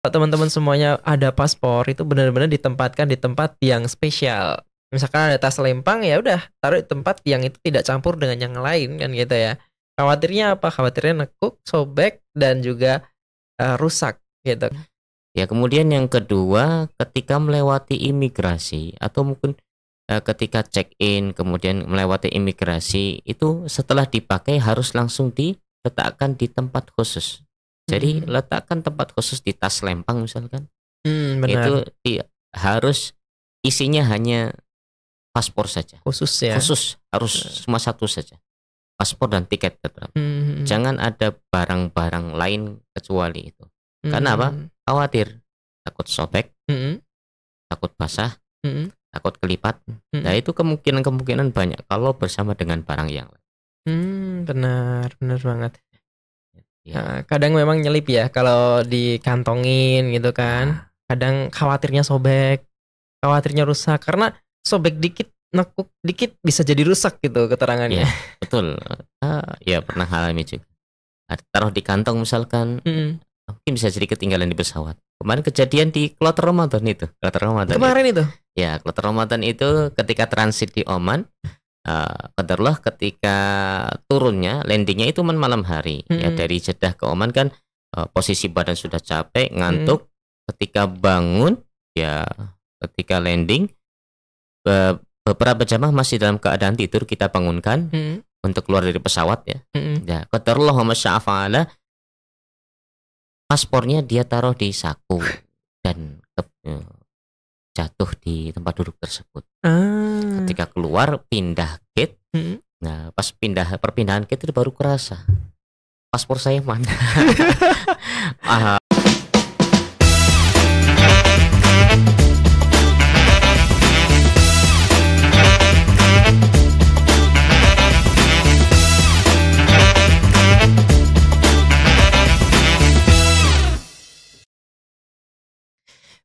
kalau teman-teman semuanya ada paspor itu benar-benar ditempatkan di tempat yang spesial. Misalkan ada tas lempang ya udah taruh di tempat yang itu tidak campur dengan yang lain kan gitu ya. Khawatirnya apa? Khawatirnya nekuk, sobek dan juga rusak gitu. Ya, kemudian yang kedua, ketika melewati imigrasi atau mungkin ketika check-in kemudian melewati imigrasi itu setelah dipakai harus langsung diletakkan di tempat khusus. Jadi letakkan tempat khusus di tas lempang misalkan. Itu Benar. harus isinya hanya paspor saja. Khusus ya. Khusus harus cuma satu saja. Paspor dan tiket tetap. Jangan ada barang-barang lain kecuali itu. Karena apa? Khawatir takut sobek, takut basah, takut kelipat. Nah, itu kemungkinan banyak kalau bersama dengan barang yang lain. Benar banget. Ya. Nah, kadang memang nyelip ya kalau dikantongin gitu kan. Kadang khawatirnya sobek, khawatirnya rusak karena sobek dikit, nekuk dikit bisa jadi rusak gitu keterangannya. Ya, betul. Ya pernah alami juga. Taruh di kantong misalkan, mungkin bisa jadi ketinggalan di pesawat. Kemarin kejadian di kloter Ramadan itu. Kemarin itu? Ya, kloter Ramadan itu ketika transit di Oman. Qadarullah ketika turunnya, landingnya itu malam hari. Ya, dari Jeddah ke Oman kan posisi badan sudah capek, ngantuk. Ketika bangun, ya ketika landing, beberapa jamaah masih dalam keadaan tidur, kita bangunkan untuk keluar dari pesawat ya. Ya, qadarullah wa masya'afa'ala, paspornya dia taruh di saku dan jatuh di tempat duduk tersebut. Ketika keluar pindah gate, nah pas perpindahan gate itu baru kerasa paspor saya mana.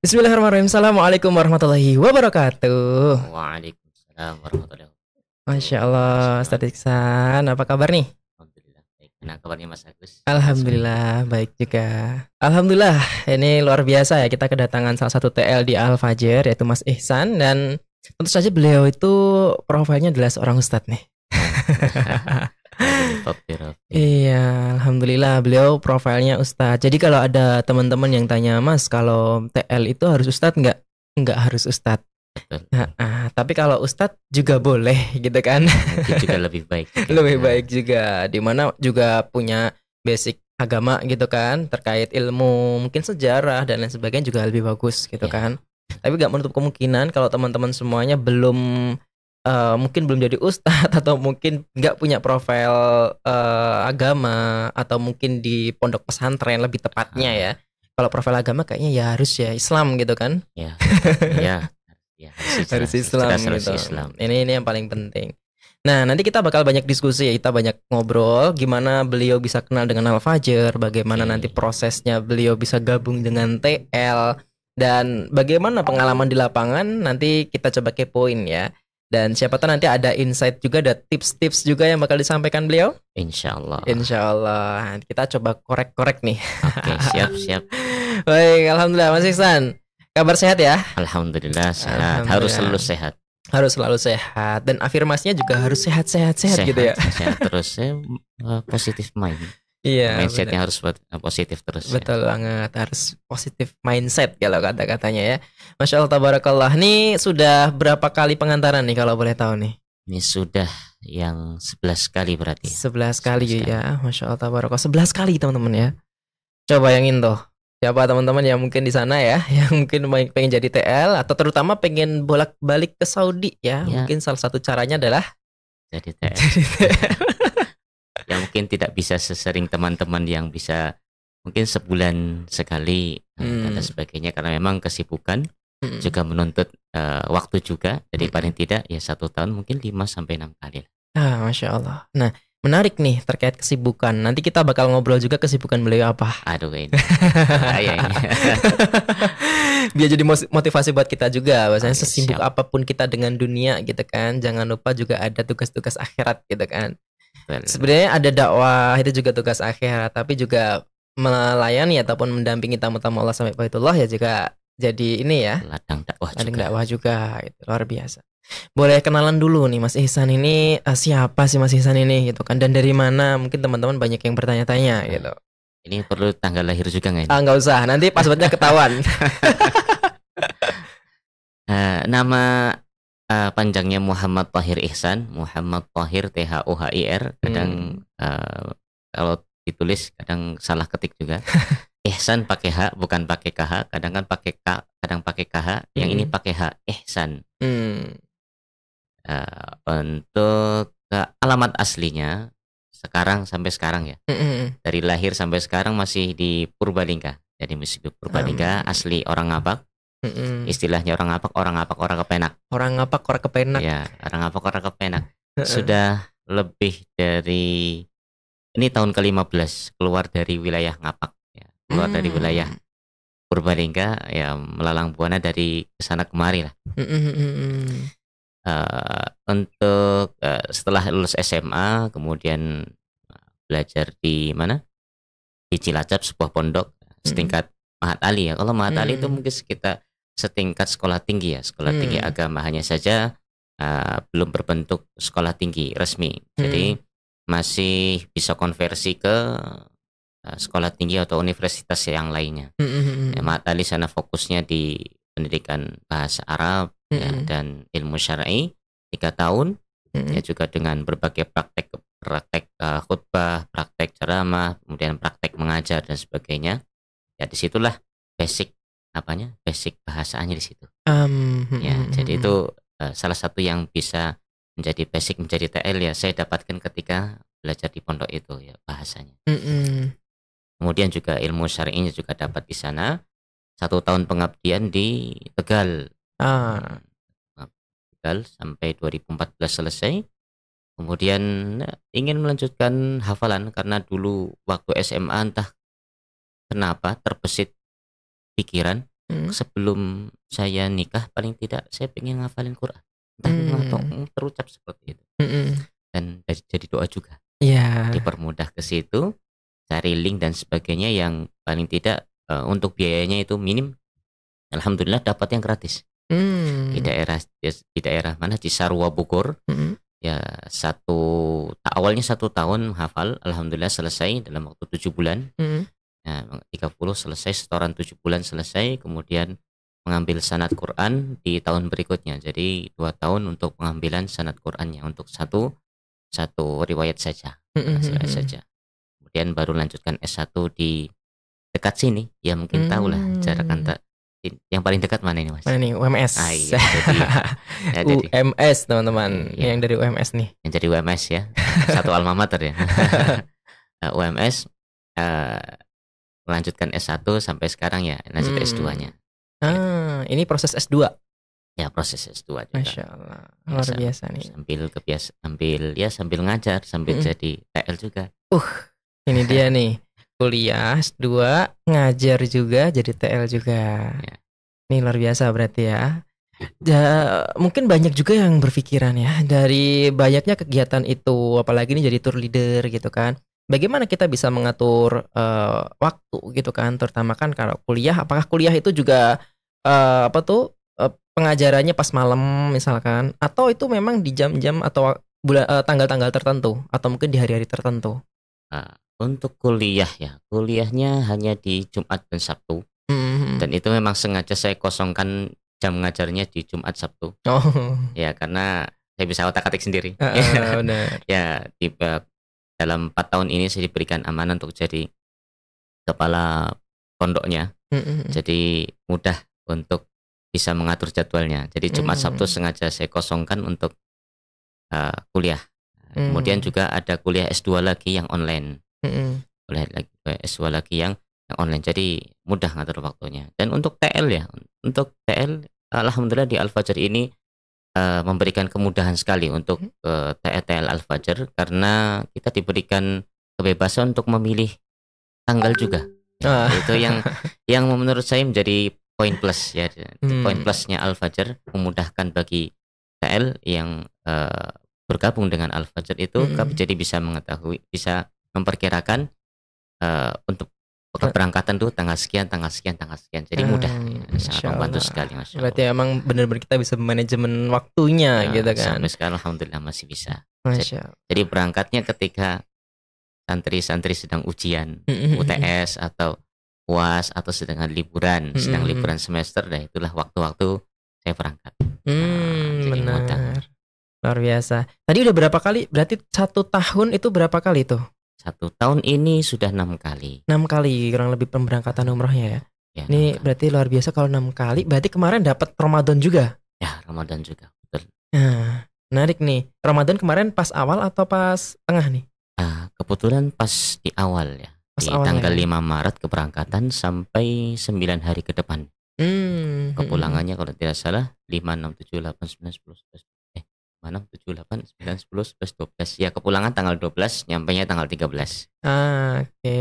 Bismillahirrahmanirrahim. Assalamualaikum warahmatullahi wabarakatuh. Waalaikumsalam warahmatullahi wabarakatuh. Masya Allah, Ustaz Iksan, apa kabar nih? Alhamdulillah baik. Nah, kabarnya Mas Agus? Alhamdulillah baik juga. Alhamdulillah, ini luar biasa ya, kita kedatangan salah satu TL di Al Fajr yaitu Mas Ihsan, dan tentu saja beliau itu profilnya adalah seorang ustadz nih. Iya, alhamdulillah beliau profilnya ustadz. Jadi kalau ada teman-teman yang tanya, Mas, kalau TL itu harus ustadz nggak? Nggak harus ustadz. Tapi kalau ustadz juga boleh gitu kan. Mungkin juga lebih baik. Lebih baik juga, dimana juga punya basic agama gitu kan, terkait ilmu mungkin sejarah dan lain sebagainya juga lebih bagus gitu kan. Tapi nggak menutup kemungkinan kalau teman-teman semuanya mungkin belum jadi ustadz atau mungkin nggak punya profil agama, atau mungkin di pondok pesantren lebih tepatnya ya. Kalau profil agama kayaknya ya harus ya Islam gitu kan. Ya, harus Islam gitu. Ini yang paling penting. Nah, nanti kita bakal banyak diskusi ya, kita banyak ngobrol gimana beliau bisa kenal dengan Al Fajr, bagaimana nanti prosesnya beliau bisa gabung dengan TL, dan bagaimana pengalaman di lapangan nanti kita coba kepoin ya. Dan siapa tahu nanti ada insight juga, ada tips-tips juga yang bakal disampaikan beliau. Insyaallah. Kita coba korek-korek nih. Oke, siap. Baik, alhamdulillah Mas Ihsan. Kabar sehat ya? Alhamdulillah sehat. Harus selalu sehat. Harus selalu sehat, dan afirmasinya juga harus sehat gitu ya. Sehat terus, positif mind. Iya, mindsetnya harus positif terus. Betul banget, harus positif mindset kalau kata-katanya ya. Masya Allah, tabarakallah. Nih sudah berapa kali pengantaran nih kalau boleh tahu nih? Ini sudah yang 11 kali berarti. 11 kali ya, Masya Allah, tabarakallah. 11 kali teman-teman ya. Coba bayangin tuh, siapa teman-teman yang mungkin di sana ya, yang mungkin pengen jadi TL atau terutama pengen bolak-balik ke Saudi ya. Mungkin salah satu caranya adalah jadi TL. Ya mungkin tidak bisa sesering teman-teman yang bisa mungkin sebulan sekali dan sebagainya, karena memang kesibukan juga menuntut waktu juga. Jadi paling tidak ya 1 tahun mungkin 5-6 kali. Masya Allah. Nah, menarik nih terkait kesibukan. Nanti kita bakal ngobrol juga kesibukan beliau apa. Aduh ini. Biar jadi motivasi buat kita juga. Bahasanya sesibuk apapun kita dengan dunia gitu kan, jangan lupa juga ada tugas-tugas akhirat gitu kan. Sebenarnya ada dakwah itu juga tugas akhirat, tapi juga melayani ataupun mendampingi tamu-tamu Allah sampai Baitullah ya juga jadi ini ya, ladang dakwah ladang juga. dakwah juga itu luar biasa. Boleh kenalan dulu nih Mas Ihsan ini, siapa sih Mas Ihsan ini gitu kan, dan dari mana? Mungkin teman-teman banyak yang bertanya-tanya gitu. Ini perlu tanggal lahir juga nggak ini? Nggak usah, nanti passwordnya ketahuan. Nama panjangnya Muhammad Thahir Ihsan, Muhammad Thahir THOHIR. Kadang kalau ditulis kadang salah ketik juga. Ihsan pakai H bukan pakai KH, kadang kan pakai K, kadang pakai KH. Yang ini pakai H, Ihsan. Untuk alamat aslinya sekarang sampai sekarang ya, dari lahir sampai sekarang masih di Purbalingga. Jadi masih di Purbalingga, asli orang Ngapak. Istilahnya orang Ngapak, orang Kepenak. Orang Ngapak, orang Kepenak. Ya, orang Ngapak, orang Kepenak. Sudah lebih dari, ini tahun ke-15 keluar dari wilayah Ngapak ya. Keluar dari wilayah Purbalingga ya, melalang buana dari kesana kemari lah. Untuk setelah lulus SMA kemudian belajar di mana, di Cilacap, sebuah pondok setingkat Mahat Ali ya. Kalau Mahat Ali itu mungkin sekitar setingkat sekolah tinggi ya, sekolah tinggi agama, hanya saja belum berbentuk sekolah tinggi resmi. Jadi masih bisa konversi ke sekolah tinggi atau universitas yang lainnya. Ya, Mahat Ali sana fokusnya di pendidikan bahasa Arab ya, dan ilmu syar'i 3 tahun. Ya, juga dengan berbagai praktek khutbah, praktek ceramah, kemudian praktek mengajar dan sebagainya. Ya disitulah basic basic bahasanya di situ. Ya, jadi itu salah satu yang bisa menjadi basic, menjadi TL ya saya dapatkan ketika belajar di pondok itu ya, bahasanya. Kemudian juga ilmu syar'inya juga dapat di sana. 1 tahun pengabdian di Tegal. Tegal sampai 2014 selesai. Kemudian ingin melanjutkan hafalan karena dulu waktu SMA entah kenapa terbesit pikiran sebelum saya nikah paling tidak saya pengen ngafalin Quran. Entah terucap seperti itu. Dan jadi doa juga. Dipermudah ke situ, cari link dan sebagainya yang paling tidak untuk biayanya itu minim. Alhamdulillah dapat yang gratis. Di daerah mana, di Sarwa Bogor. Ya awalnya 1 tahun hafal, alhamdulillah selesai dalam waktu 7 bulan. Ya, 30 selesai, setoran 7 bulan selesai, kemudian mengambil sanad Quran di tahun berikutnya. Jadi 2 tahun untuk pengambilan sanad Qurannya untuk satu riwayat saja. Kemudian baru lanjutkan S1 di dekat sini. Ya mungkin tahulah jarak antar. Yang paling dekat mana ini Mas? Mana nih? UMS. Iya, jadi UMS teman-teman. Iya. Yang dari UMS nih. Yang dari UMS ya. Satu alma mater ya. UMS melanjutkan S1 sampai sekarang ya, lanjut S2-nya. Ini proses S2. Ya, proses S2 juga. Masya Allah, luar biasa nih. Sambil ngajar, sambil jadi TL juga. Ini dia nih, kuliah S2, ngajar juga, jadi TL juga. Ya. Ini luar biasa berarti ya. Mungkin banyak juga yang berpikiran ya, dari banyaknya kegiatan itu, apalagi ini jadi tour leader gitu kan. Bagaimana kita bisa mengatur waktu gitu kan, terutama kan kalau kuliah, apakah kuliah itu juga pengajarannya pas malam misalkan, atau itu memang di jam-jam atau tanggal-tanggal tertentu, atau mungkin di hari-hari tertentu? Untuk kuliah ya, kuliahnya hanya di Jumat dan Sabtu, dan itu memang sengaja saya kosongkan jam ngajarnya di Jumat Sabtu. Ya karena saya bisa otak-atik sendiri. Benar. Ya dalam 4 tahun ini saya diberikan amanah untuk jadi kepala pondoknya. Jadi mudah untuk bisa mengatur jadwalnya. Jadi Jumat Sabtu sengaja saya kosongkan untuk kuliah. Kemudian juga ada kuliah S2 lagi yang online. Kuliah S2 lagi yang online. Jadi mudah ngatur waktunya. Dan untuk TL ya, untuk TL alhamdulillah di Al-Fajr ini memberikan kemudahan sekali untuk TL Al-Fajr, karena kita diberikan kebebasan untuk memilih tanggal juga. Itu yang menurut saya menjadi poin plus ya. Poin plusnya Al-Fajr, memudahkan bagi TL yang bergabung dengan Al-Fajr itu jadi bisa mengetahui, bisa memperkirakan untuk keberangkatan tuh tanggal sekian, tanggal sekian, tanggal sekian. Jadi mudah, ya, sangat membantu sekali, Masya Allah. Berarti emang benar-benar kita bisa manajemen waktunya Ya, gitu kan. sampai sekarang alhamdulillah masih bisa. Masya Allah. Jadi berangkatnya ketika santri-santri sedang ujian UTS atau UAS atau sedang liburan, sedang liburan semester, dan itulah waktu-waktu saya berangkat. Jadi mudah. Benar. Luar biasa. Tadi udah berapa kali? Berarti 1 tahun itu berapa kali tuh? 1 tahun ini sudah 6 kali. 6 kali kurang lebih pemberangkatan umrohnya ya. Ya, Ini berarti luar biasa kalau 6 kali. Berarti kemarin dapat Ramadan juga. ya, Ramadan juga. Betul. Nah, menarik nih. Ramadan kemarin pas awal atau pas tengah nih? Kebetulan pas di awal ya. Pas Di awal tanggal ya. 5 Maret keberangkatan sampai 9 hari ke depan. Kepulangannya kalau tidak salah 5, 6, 7, 8, 9, 10, 11. 6, 7, 8, 9, 10, 11, 12. Ya, kepulangan tanggal 12, nyampainya tanggal 13. Oke.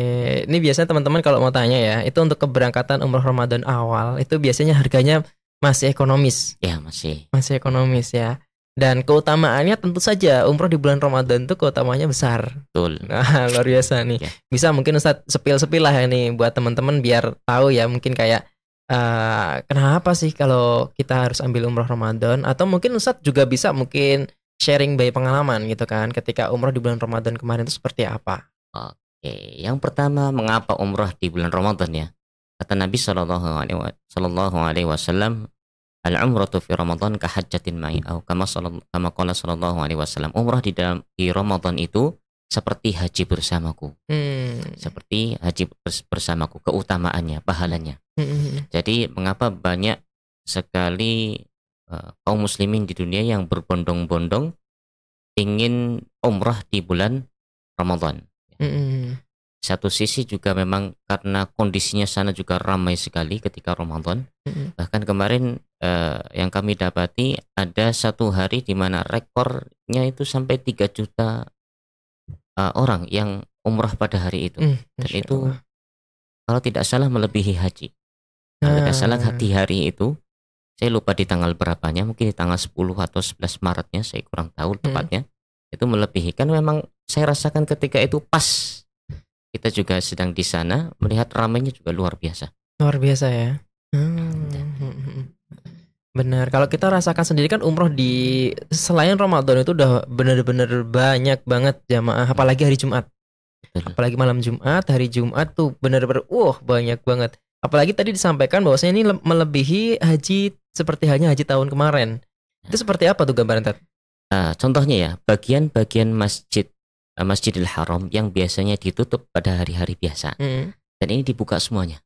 Ini biasanya teman-teman kalau mau tanya ya, itu untuk keberangkatan umroh Ramadan awal, itu biasanya harganya masih ekonomis. Ya, masih Ekonomis ya. Dan keutamaannya tentu saja umroh di bulan Ramadan itu keutamaannya besar. betul. Nah, luar biasa nih. Ya. Bisa mungkin Ustadz sepil-sepil lah ya nih buat teman-teman biar tahu ya, mungkin kayak kenapa sih kalau kita harus ambil umroh Ramadan, atau mungkin Ustadz juga bisa mungkin sharing by pengalaman gitu kan ketika umroh di bulan Ramadan kemarin itu seperti apa? Oke, yang pertama, mengapa umrah di bulan Ramadan ya? Kata Nabi Shallallahu Alaihi Wasallam, al-umratu fi Ramadan ka hajjatin ma'i, atau kama qala Shallallahu Alaihi Wasallam, umrah di Ramadan itu seperti haji bersamaku. Seperti haji bersamaku, keutamaannya, pahalanya. Jadi mengapa banyak sekali kaum muslimin di dunia yang berbondong-bondong ingin umrah di bulan Ramadan. Satu sisi juga memang karena kondisinya sana juga ramai sekali ketika Ramadan. Bahkan kemarin yang kami dapati ada 1 hari di mana rekornya itu sampai 3 juta orang yang umrah pada hari itu. Dan itu kalau tidak salah melebihi haji. Kalau tidak salah di hari itu, saya lupa di tanggal berapanya, mungkin di tanggal 10 atau 11 Maretnya, saya kurang tahu tepatnya. Itu melebihi. Kan memang saya rasakan ketika itu pas kita juga sedang di sana, melihat ramainya juga luar biasa. Luar biasa ya. Benar. Kalau kita rasakan sendiri kan umroh di selain Ramadan itu udah benar-benar banyak banget jamaah, apalagi hari Jumat. Apalagi malam Jumat, hari Jumat tuh benar-benar banyak banget. Apalagi tadi disampaikan bahwasanya ini melebihi haji seperti halnya haji tahun kemarin. Itu seperti apa tuh gambaran Tat? Contohnya ya, bagian-bagian Masjidil Haram yang biasanya ditutup pada hari-hari biasa, dan ini dibuka semuanya.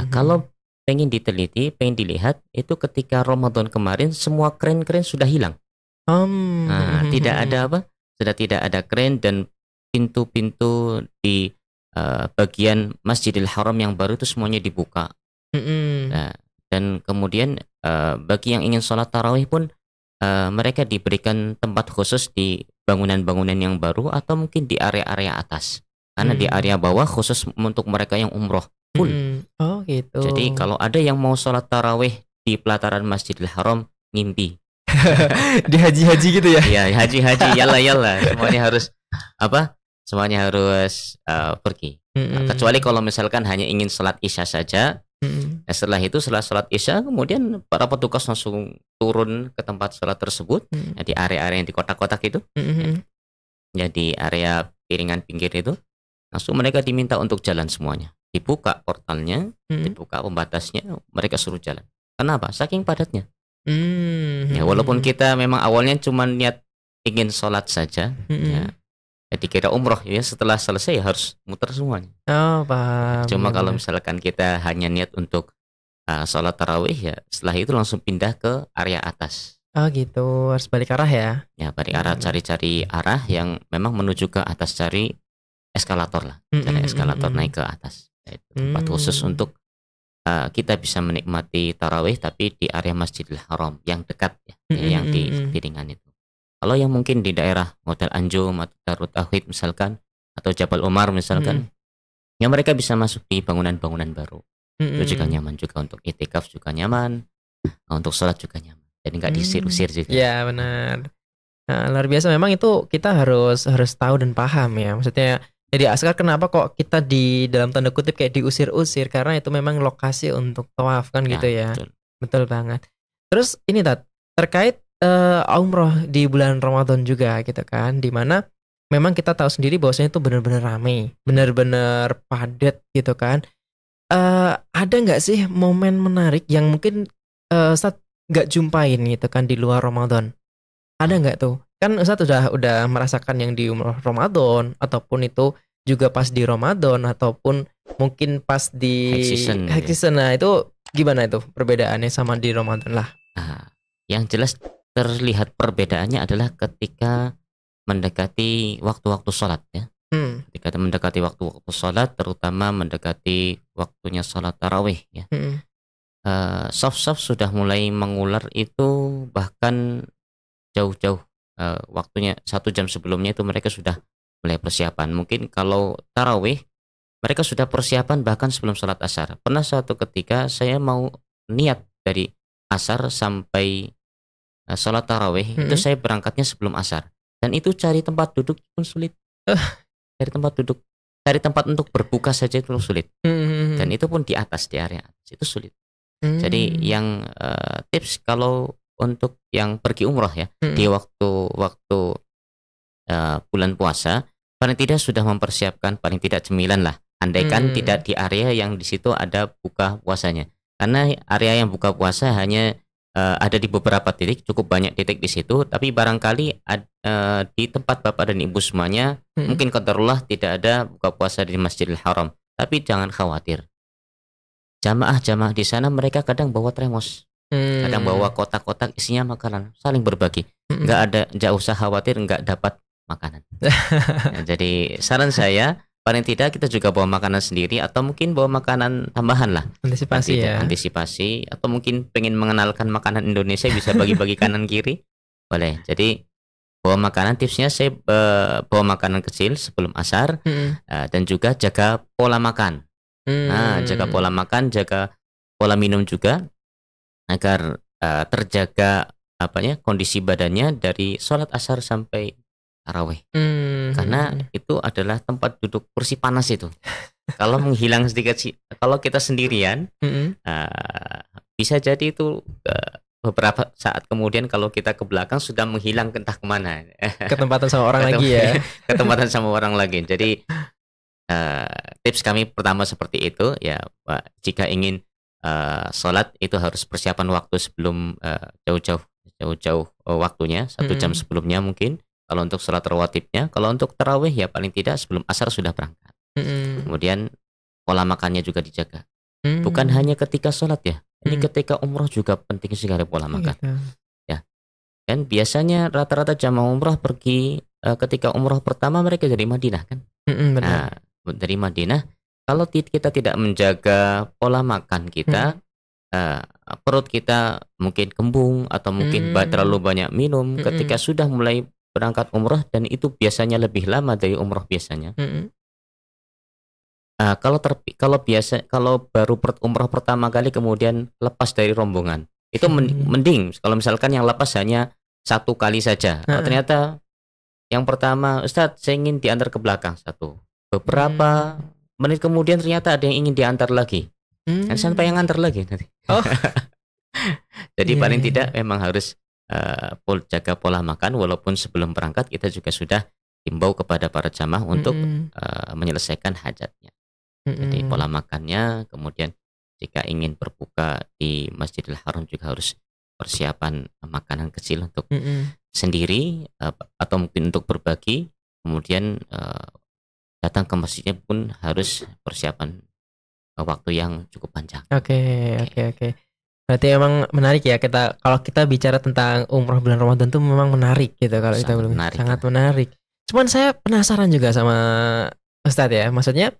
Kalau pengen diteliti, pengen dilihat, itu ketika Ramadan kemarin semua kren-kren sudah hilang. Tidak ada apa? Sudah tidak ada kren, dan pintu-pintu di bagian Masjidil Haram yang baru itu semuanya dibuka. Dan kemudian bagi yang ingin sholat tarawih pun mereka diberikan tempat khusus di bangunan-bangunan yang baru atau mungkin di area-area atas. Karena di area bawah khusus untuk mereka yang umroh full. Oh gitu. Jadi kalau ada yang mau sholat tarawih di pelataran Masjidil Haram, ngimpi. Di haji-haji gitu ya? Iya, haji-haji, yalla. Semuanya harus apa? Semuanya harus pergi. Kecuali kalau misalkan hanya ingin sholat isya saja. Setelah itu, setelah sholat isya, kemudian para petugas langsung turun ke tempat sholat tersebut, di area-area yang di kotak-kotak itu, ya di area piringan pinggir itu, langsung mereka diminta untuk jalan semuanya. Dibuka portalnya, dibuka pembatasnya, mereka suruh jalan. Kenapa? Saking padatnya. Ya, walaupun kita memang awalnya cuma niat ingin sholat saja, ya dikira umroh, ya setelah selesai ya harus muter semuanya. Oh, paham. Cuma kalau misalkan kita hanya niat untuk sholat tarawih, ya setelah itu langsung pindah ke area atas. Oh gitu, harus balik arah ya? Ya, balik arah, cari-cari arah yang memang menuju ke atas, cari eskalator lah, cari eskalator naik ke atas. Itu tempat khusus untuk kita bisa menikmati tarawih tapi di area Masjidil Haram yang dekat ya, yang di piringan itu. Kalau yang mungkin di daerah Hotel Anjum atau Darut Tauhid misalkan, atau Jabal Umar misalkan, ya mereka bisa masuk di bangunan-bangunan baru. Itu juga nyaman, juga untuk itikaf juga nyaman, untuk sholat juga nyaman. Jadi nggak diusir-usir juga. Ya benar. Nah, luar biasa memang itu kita harus tahu dan paham ya. Maksudnya Jadi Askar, kenapa kok kita di dalam tanda kutip kayak diusir-usir, karena itu memang lokasi untuk tawaf kan gitu ya. Betul. Betul banget. Terus ini Tat, terkait umroh di bulan Ramadan juga gitu kan, dimana memang kita tahu sendiri bahwasanya itu benar-benar ramai, benar-benar padat gitu kan. Ada nggak sih momen menarik yang mungkin Ustadz nggak jumpain gitu kan di luar Ramadan? Ada nggak tuh? Kan Ustadz udah merasakan yang di umroh Ramadan, ataupun itu juga pas di Ramadan, ataupun mungkin pas di High season gitu high ya. season. Nah itu gimana itu perbedaannya sama di Ramadan lah? Yang jelas terlihat perbedaannya adalah ketika mendekati waktu-waktu sholat ya. Ketika mendekati waktu-waktu sholat, terutama mendekati waktunya sholat tarawih ya. Saf-saf sudah mulai mengular itu, bahkan jauh-jauh waktunya 1 jam sebelumnya itu mereka sudah mulai persiapan. Mungkin kalau tarawih mereka sudah persiapan bahkan sebelum sholat asar. Pernah suatu ketika saya mau niat dari asar sampai sholat tarawih, itu saya berangkatnya sebelum asar, dan itu cari tempat duduk pun sulit. Cari tempat duduk, cari tempat untuk berbuka saja itu sulit. Dan itu pun di area atas itu sulit. Jadi yang tips kalau untuk yang pergi umroh ya, di waktu bulan puasa, paling tidak sudah mempersiapkan paling tidak cemilan lah. Andaikan tidak di area yang di situ ada buka puasanya, karena area yang buka puasa hanya ada di beberapa titik, cukup banyak titik di situ. Tapi barangkali di tempat bapak dan ibu semuanya mungkin qadarullah tidak ada buka puasa di Masjidil Haram. Tapi jangan khawatir, jamaah-jamaah di sana mereka kadang bawa termos, kadang bawa kotak-kotak isinya makanan, saling berbagi. Nggak usah khawatir nggak dapat makanan. Nah, jadi saran saya, paling tidak kita juga bawa makanan sendiri, atau mungkin bawa makanan tambahan lah. Antisipasi ya. Antisipasi, atau mungkin pengen mengenalkan makanan Indonesia, bisa bagi-bagi kanan kiri, boleh. Jadi bawa makanan, tipsnya saya bawa makanan kecil sebelum asar, dan juga jaga pola makan. Nah, jaga pola makan, jaga pola minum juga, agar terjaga kondisi badannya dari sholat asar sampai tarawih. Karena itu adalah tempat duduk kursi panas itu. Kalau menghilang sedikit sih, kalau kita sendirian, bisa jadi itu beberapa saat kemudian kalau kita ke belakang sudah menghilang entah kemana. Ketempatan sama orang lagi ya. Ketempatan sama orang lagi. Jadi tips kami pertama seperti itu ya, Pak. Jika ingin sholat itu harus persiapan waktu sebelum jauh-jauh waktunya, 1 jam sebelumnya mungkin. Kalau untuk sholat rawatibnya, kalau untuk tarawih ya paling tidak sebelum asar sudah berangkat. Kemudian pola makannya juga dijaga. Bukan hanya ketika sholat ya, ini ketika umroh juga penting sekali pola makan. Ya, kan biasanya rata-rata jamaah umroh pergi ketika umroh pertama mereka dari Madinah kan. Nah, dari Madinah, kalau kita tidak menjaga pola makan kita, perut kita mungkin kembung atau mungkin terlalu banyak minum ketika sudah mulai berangkat umroh, dan itu biasanya lebih lama dari umroh biasanya. Kalau baru umroh pertama kali kemudian lepas dari rombongan, itu mending kalau misalkan yang lepas hanya 1 kali saja. Kalau ternyata yang pertama, Ustadz saya ingin diantar ke belakang beberapa menit kemudian ternyata ada yang ingin diantar lagi, kan sampai yang antar lagi nanti. Jadi paling tidak memang harus jaga pola makan, walaupun sebelum berangkat kita juga sudah himbau kepada para jamaah untuk menyelesaikan hajatnya. Jadi pola makannya, kemudian jika ingin berbuka di Masjidil Haram juga harus persiapan makanan kecil untuk sendiri, atau mungkin untuk berbagi. Kemudian datang ke masjidnya pun harus persiapan waktu yang cukup panjang. Oke. Berarti emang menarik ya, kalau kita bicara tentang umroh bulan Ramadan tuh memang menarik gitu kalau kita belum sangat menarik. Cuman saya penasaran juga sama Ustadz ya, maksudnya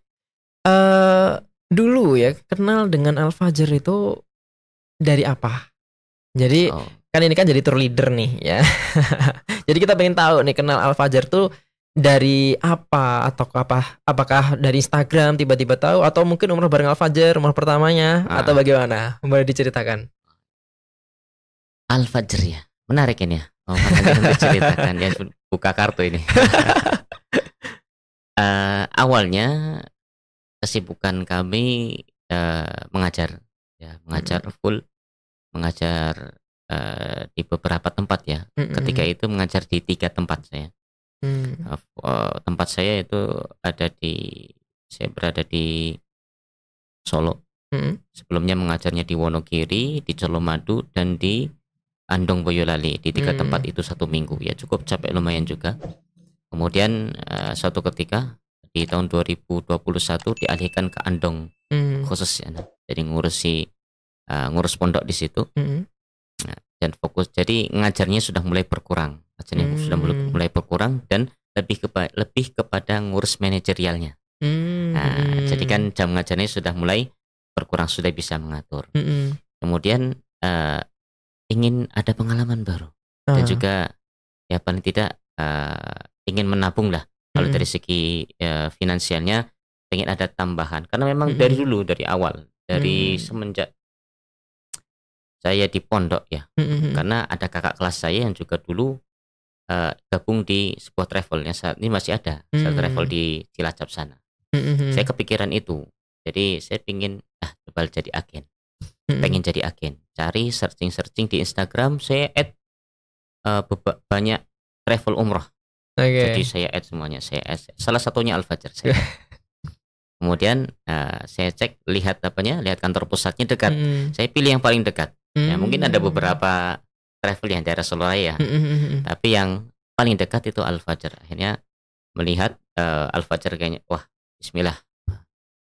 dulu ya kenal dengan Al-Fajr itu dari apa? Jadi kan ini kan jadi tour leader nih ya. Jadi kita pengen tahu nih, kenal Al-Fajr tuh dari apa, atau apakah dari Instagram tiba-tiba tahu, atau mungkin umroh bareng Al-Fajr umroh pertamanya, atau bagaimana? Boleh diceritakan? Al-Fajr ya, menarik ini ya. Nanti ceritakan ya, buka kartu ini. Awalnya kesibukan kami mengajar, ya mengajar full, mengajar di beberapa tempat ya. Ketika itu mengajar di 3 tempat saya. Tempat saya itu saya berada di Solo. Sebelumnya mengajarnya di Wonogiri, di Colomadu, dan di Andong Boyolali. Di 3 tempat itu 1 minggu. Ya cukup capek lumayan juga. Kemudian suatu ketika di tahun 2021 dialihkan ke Andong khusus ya. Jadi ngurus pondok di situ. Nah, dan fokus, jadi ngajarnya sudah mulai berkurang. Sudah mulai berkurang dan lebih kepada ngurus manajerialnya. Nah, jadi kan jam ngajarnya sudah mulai berkurang, sudah bisa mengatur. Kemudian ingin ada pengalaman baru dan juga ya paling tidak ingin menabung lah. Kalau dari segi finansialnya ingin ada tambahan, karena memang dari awal, dari semenjak saya di pondok ya, karena ada kakak kelas saya yang juga dulu gabung di sebuah travel yang saat ini masih ada, travel di Cilacap sana. Saya kepikiran itu, jadi saya pengen coba jadi agen, pengen jadi agen, cari searching di Instagram, saya add banyak travel umroh. Jadi saya add semuanya, salah satunya Al-Fajr saya. Kemudian saya cek, lihat kantor pusatnya dekat. Saya pilih yang paling dekat. Ya mungkin ada beberapa travel yang daerah Solo Raya, tapi yang paling dekat itu Al-Fajr. Akhirnya melihat Al-Fajr kayaknya, wah bismillah,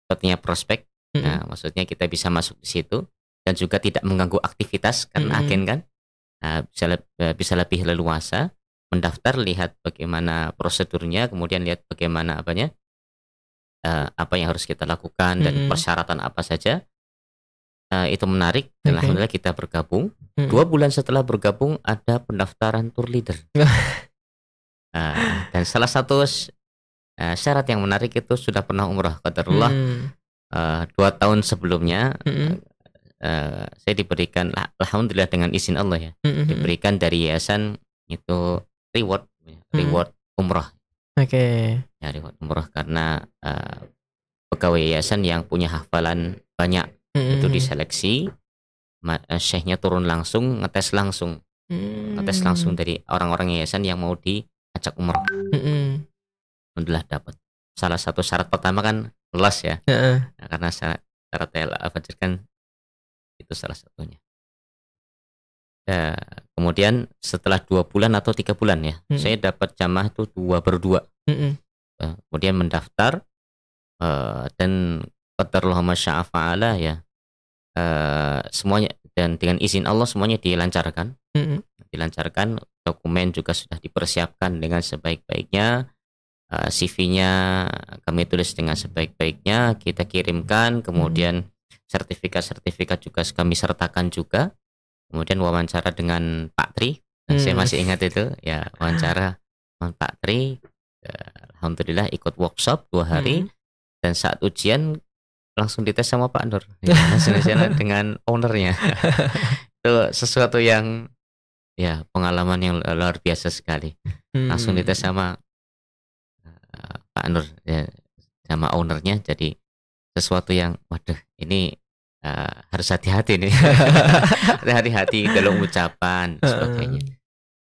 sepertinya prospek. Nah, maksudnya kita bisa masuk di situ dan juga tidak mengganggu aktivitas karena agen kan. Bisa lebih leluasa mendaftar, lihat bagaimana prosedurnya, kemudian lihat bagaimana apa yang harus kita lakukan dan persyaratan apa saja. Itu menarik dan alhamdulillah kita bergabung. 2 bulan setelah bergabung ada pendaftaran tour leader. Dan salah satu syarat yang menarik itu sudah pernah umrah. Qadarullah 2 tahun sebelumnya saya diberikan, alhamdulillah dengan izin Allah ya, diberikan dari yayasan itu reward umrah. Ya, reward umrah karena pegawai yayasan yang punya hafalan banyak itu diseleksi, syekhnya turun langsung ngetes langsung dari orang-orang yayasan yang mau diajak umrah. Alhamdulillah dapat. Salah satu syarat pertama kan lolos ya. Nah, karena syarat Al-Fajr kan itu salah satunya. Kemudian setelah 2 bulan atau 3 bulan ya, saya dapat jamaah itu 2/2. Kemudian mendaftar dan qadarullah masya fa'ala ya, semuanya, dan dengan izin Allah semuanya dilancarkan. Dilancarkan, dokumen juga sudah dipersiapkan dengan sebaik-baiknya, CV-nya kami tulis dengan sebaik-baiknya, kita kirimkan, kemudian sertifikat juga kami sertakan juga. Kemudian wawancara dengan Pak Tri, saya masih ingat itu ya, wawancara dengan Pak Tri. Alhamdulillah ikut workshop 2 hari, dan saat ujian langsung dites sama Pak Nur, langsung ujian dengan ownernya. Itu sesuatu yang ya pengalaman yang luar biasa sekali. Langsung dites sama Pak Nur ya, sama ownernya, jadi sesuatu yang waduh ini harus hati-hati nih. Hati-hati dalam ucapan sebagainya.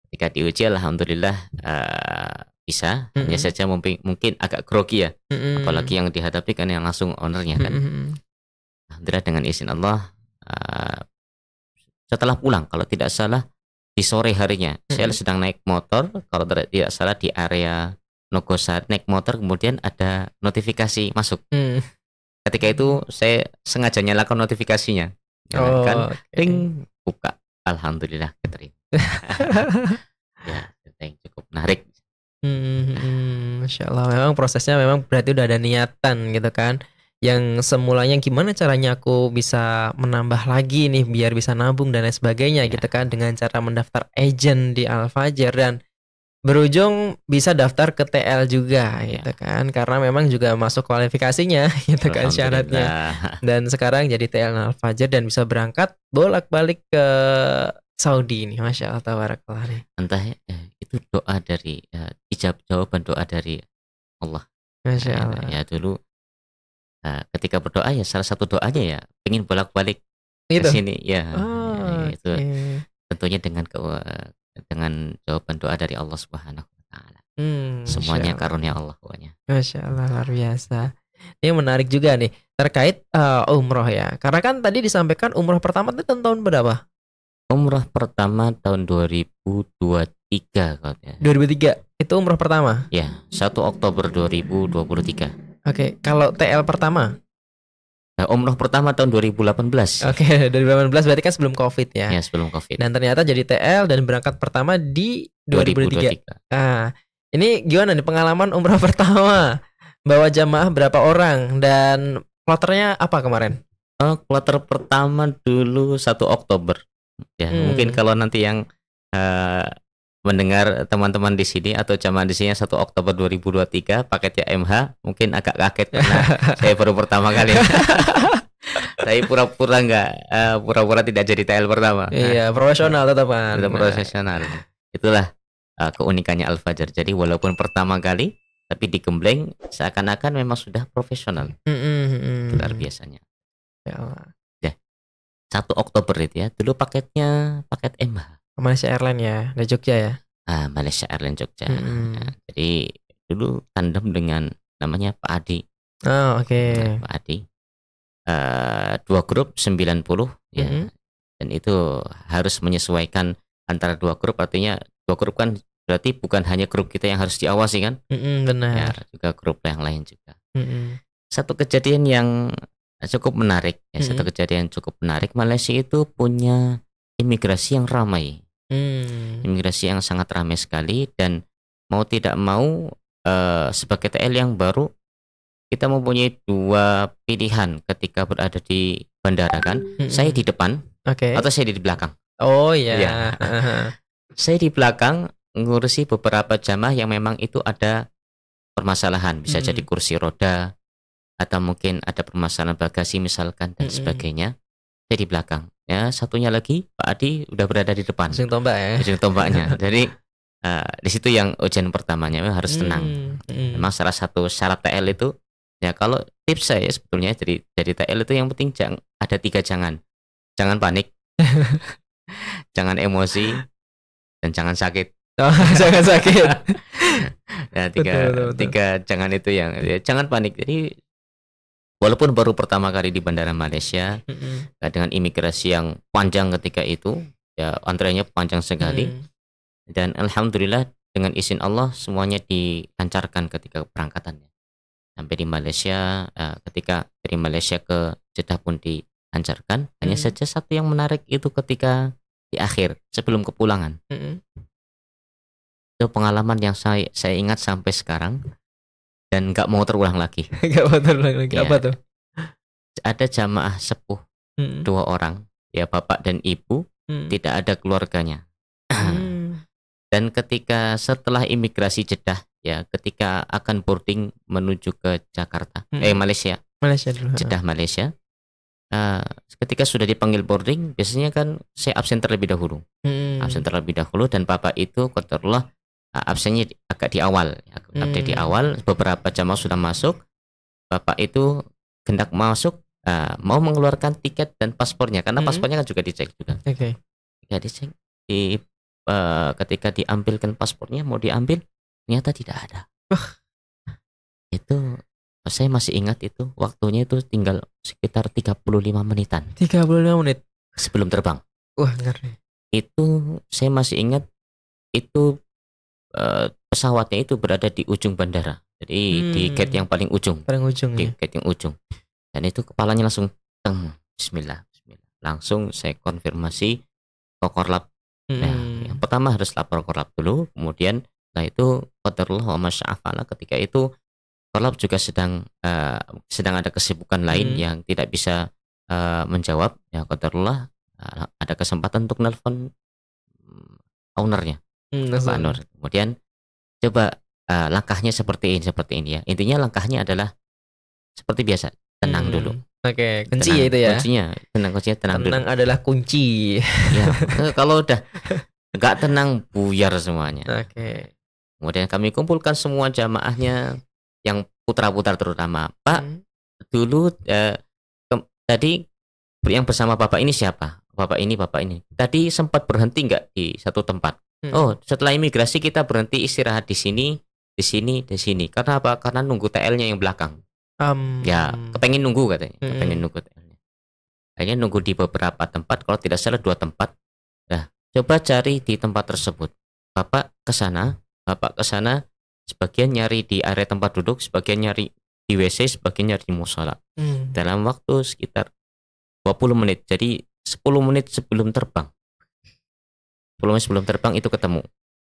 Ketika diuji alhamdulillah bisa, hanya saja mungkin agak grogi ya, apalagi yang dihadapi kan yang langsung ownernya kan. Alhamdulillah dengan izin Allah, setelah pulang kalau tidak salah di sore harinya, saya sedang naik motor, kalau tidak salah di area Nogosari, naik motor, kemudian ada notifikasi masuk. Ketika itu saya sengaja nyalakan notifikasinya, nyalakan, ring, buka, alhamdulillah keterima. Ya, yang cukup menarik. Masya Allah, memang prosesnya memang berarti udah ada niatan gitu kan. Yang semulanya gimana caranya aku bisa menambah lagi nih biar bisa nabung dan lain sebagainya gitu kan, dengan cara mendaftar agent di Al-Fajr, dan berujung bisa daftar ke TL juga gitu kan, karena memang juga masuk kualifikasinya gitu kan syaratnya, dan sekarang jadi TL Al-Fajr dan bisa berangkat bolak-balik ke Saudi nih. Masya Allah, tabarakallah nih. Entah itu doa dari jawaban doa dari Allah. Masya Allah. Ya dulu ketika berdoa ya salah satu doanya ya pengen bolak-balik ke Gitu. sini ya, Oh, itu oke. tentunya dengan jawaban doa dari Allah Subhanahu wa taala. Masya Semuanya Allah. karunia Allah pokoknya. Masya Allah, luar biasa. Ini menarik juga nih terkait umroh ya. Karena kan tadi disampaikan umroh pertama itu tahun berapa? Umrah pertama tahun 2023 kalau ya. 2003. Itu umroh pertama. Ya, 1 Oktober 2023. Oke, kalau TL pertama? Nah, umroh pertama tahun 2018. Oke, 2018 berarti kan sebelum Covid ya. Ya, sebelum Covid. Dan ternyata jadi TL dan berangkat pertama di 2023. 2023. Ah, ini gimana nih pengalaman umroh pertama? Bawa jamaah berapa orang dan kloternya apa kemarin? Kloter pertama dulu 1 Oktober. Ya, mungkin kalau nanti yang mendengar teman-teman di sini atau jamaah di sini 1 Oktober 2023 paketnya MH mungkin agak kaget karena saya baru pertama kali. Saya pura-pura tidak jadi TL pertama. Iya, profesional tetapan. Tetap profesional. Itulah keunikannya Al-Fajr. Jadi walaupun pertama kali tapi digembleng seakan-akan memang sudah profesional. Luar biasanya. Ya Allah. 1 Oktober itu ya. Dulu paketnya paket MH. Malaysia Airlines ya, dari Jogja ya. Malaysia Airlines Jogja. Ya, jadi dulu tandem dengan namanya Pak Adi. Oh, oke. Nah, Pak Adi. 2 grup 90 ya. Dan itu harus menyesuaikan antara 2 grup, artinya 2 grup kan berarti bukan hanya grup kita yang harus diawasi kan? Benar. Ya, juga grup yang lain juga. Satu kejadian yang cukup menarik ya, satu kejadian cukup menarik, Malaysia itu punya imigrasi yang ramai. Imigrasi yang sangat ramai sekali, dan mau tidak mau sebagai TL yang baru kita mempunyai 2 pilihan ketika berada di bandara kan. Saya di depan atau saya di belakang. Oh iya. Ya. Saya di belakang ngurusi beberapa jamaah yang memang itu ada permasalahan, bisa jadi kursi roda atau mungkin ada permasalahan bagasi misalkan dan sebagainya. Saya di belakang. Ya, satunya lagi Pak Adi udah berada di depan. Ujung tombak ya. Ujung tombaknya. Jadi di situ yang ujian pertamanya memang harus tenang. Memang salah satu syarat TL itu ya, kalau tips saya sebetulnya jadi TL itu yang penting ada 3 jangan. Jangan panik. Jangan emosi dan jangan sakit. Oh, jangan sakit. Ya, tiga jangan itu yang ya, jangan panik. Jadi walaupun baru pertama kali di bandara Malaysia, dengan imigrasi yang panjang ketika itu, ya antriannya panjang sekali. Dan alhamdulillah dengan izin Allah semuanya dilancarkan ketika keberangkatannya. Sampai di Malaysia, ketika dari Malaysia ke Jeddah pun dilancarkan. Hanya saja satu yang menarik itu ketika di akhir sebelum kepulangan. Itu pengalaman yang saya ingat sampai sekarang dan nggak mau terulang lagi. Nggak mau terulang lagi. Ya. Apa tuh? Ada jamaah sepuh 2 orang, ya bapak dan ibu, tidak ada keluarganya. Dan ketika setelah imigrasi Jeddah, ya ketika akan boarding menuju ke Jakarta, Malaysia dulu. Jeddah Malaysia. Ketika sudah dipanggil boarding, biasanya kan saya absen terlebih dahulu. Absen terlebih dahulu, dan bapak itu qadarullah absennya agak di awal. Update di awal, beberapa jamaah sudah masuk. Bapak itu hendak masuk, mau mengeluarkan tiket dan paspornya, karena paspornya kan juga dicek juga. Ya, dicek. Ketika diambilkan paspornya, mau diambil, ternyata tidak ada. Itu saya masih ingat itu waktunya itu tinggal sekitar 35 menitan. 35 menit sebelum terbang. Wah, ngeri. Itu saya masih ingat itu pesawatnya itu berada di ujung bandara. Jadi di gate yang paling ujung. Di gate yang ujung. Dan itu kepalanya langsung bismillah. Langsung saya konfirmasi ke Korlap. Nah, yang pertama harus lapor Korlap dulu, kemudian setelah itu qadarullah wa masya'afala, ketika itu Korlap juga sedang ada kesibukan lain yang tidak bisa menjawab. Ya qadarullah ada kesempatan untuk nelpon ownernya, Pak Nur. Kemudian coba langkahnya seperti ini ya. Intinya langkahnya adalah seperti biasa, tenang dulu. Oke, kunci ya itu ya. Kuncinya tenang dulu. Tenang adalah kunci. Ya, kalau udah nggak tenang buyar semuanya. Oke. Kemudian kami kumpulkan semua jamaahnya yang putra-putra terutama, Pak, dulu tadi yang bersama Bapak ini siapa? Bapak ini. Tadi sempat berhenti nggak di satu tempat? Oh, setelah imigrasi kita berhenti istirahat di sini, di sini, di sini. Karena apa? Karena nunggu TL-nya yang belakang. Ya, kepengen nunggu katanya. Kepengen nunggu TL-nya. Akhirnya nunggu di beberapa tempat, kalau tidak salah 2 tempat. Nah, coba cari di tempat tersebut. Bapak ke sana, sebagian nyari di area tempat duduk, sebagian nyari di WC, sebagian nyari di musola. Dalam waktu sekitar 20 menit. Jadi 10 menit sebelum terbang. 10 menit sebelum terbang itu ketemu.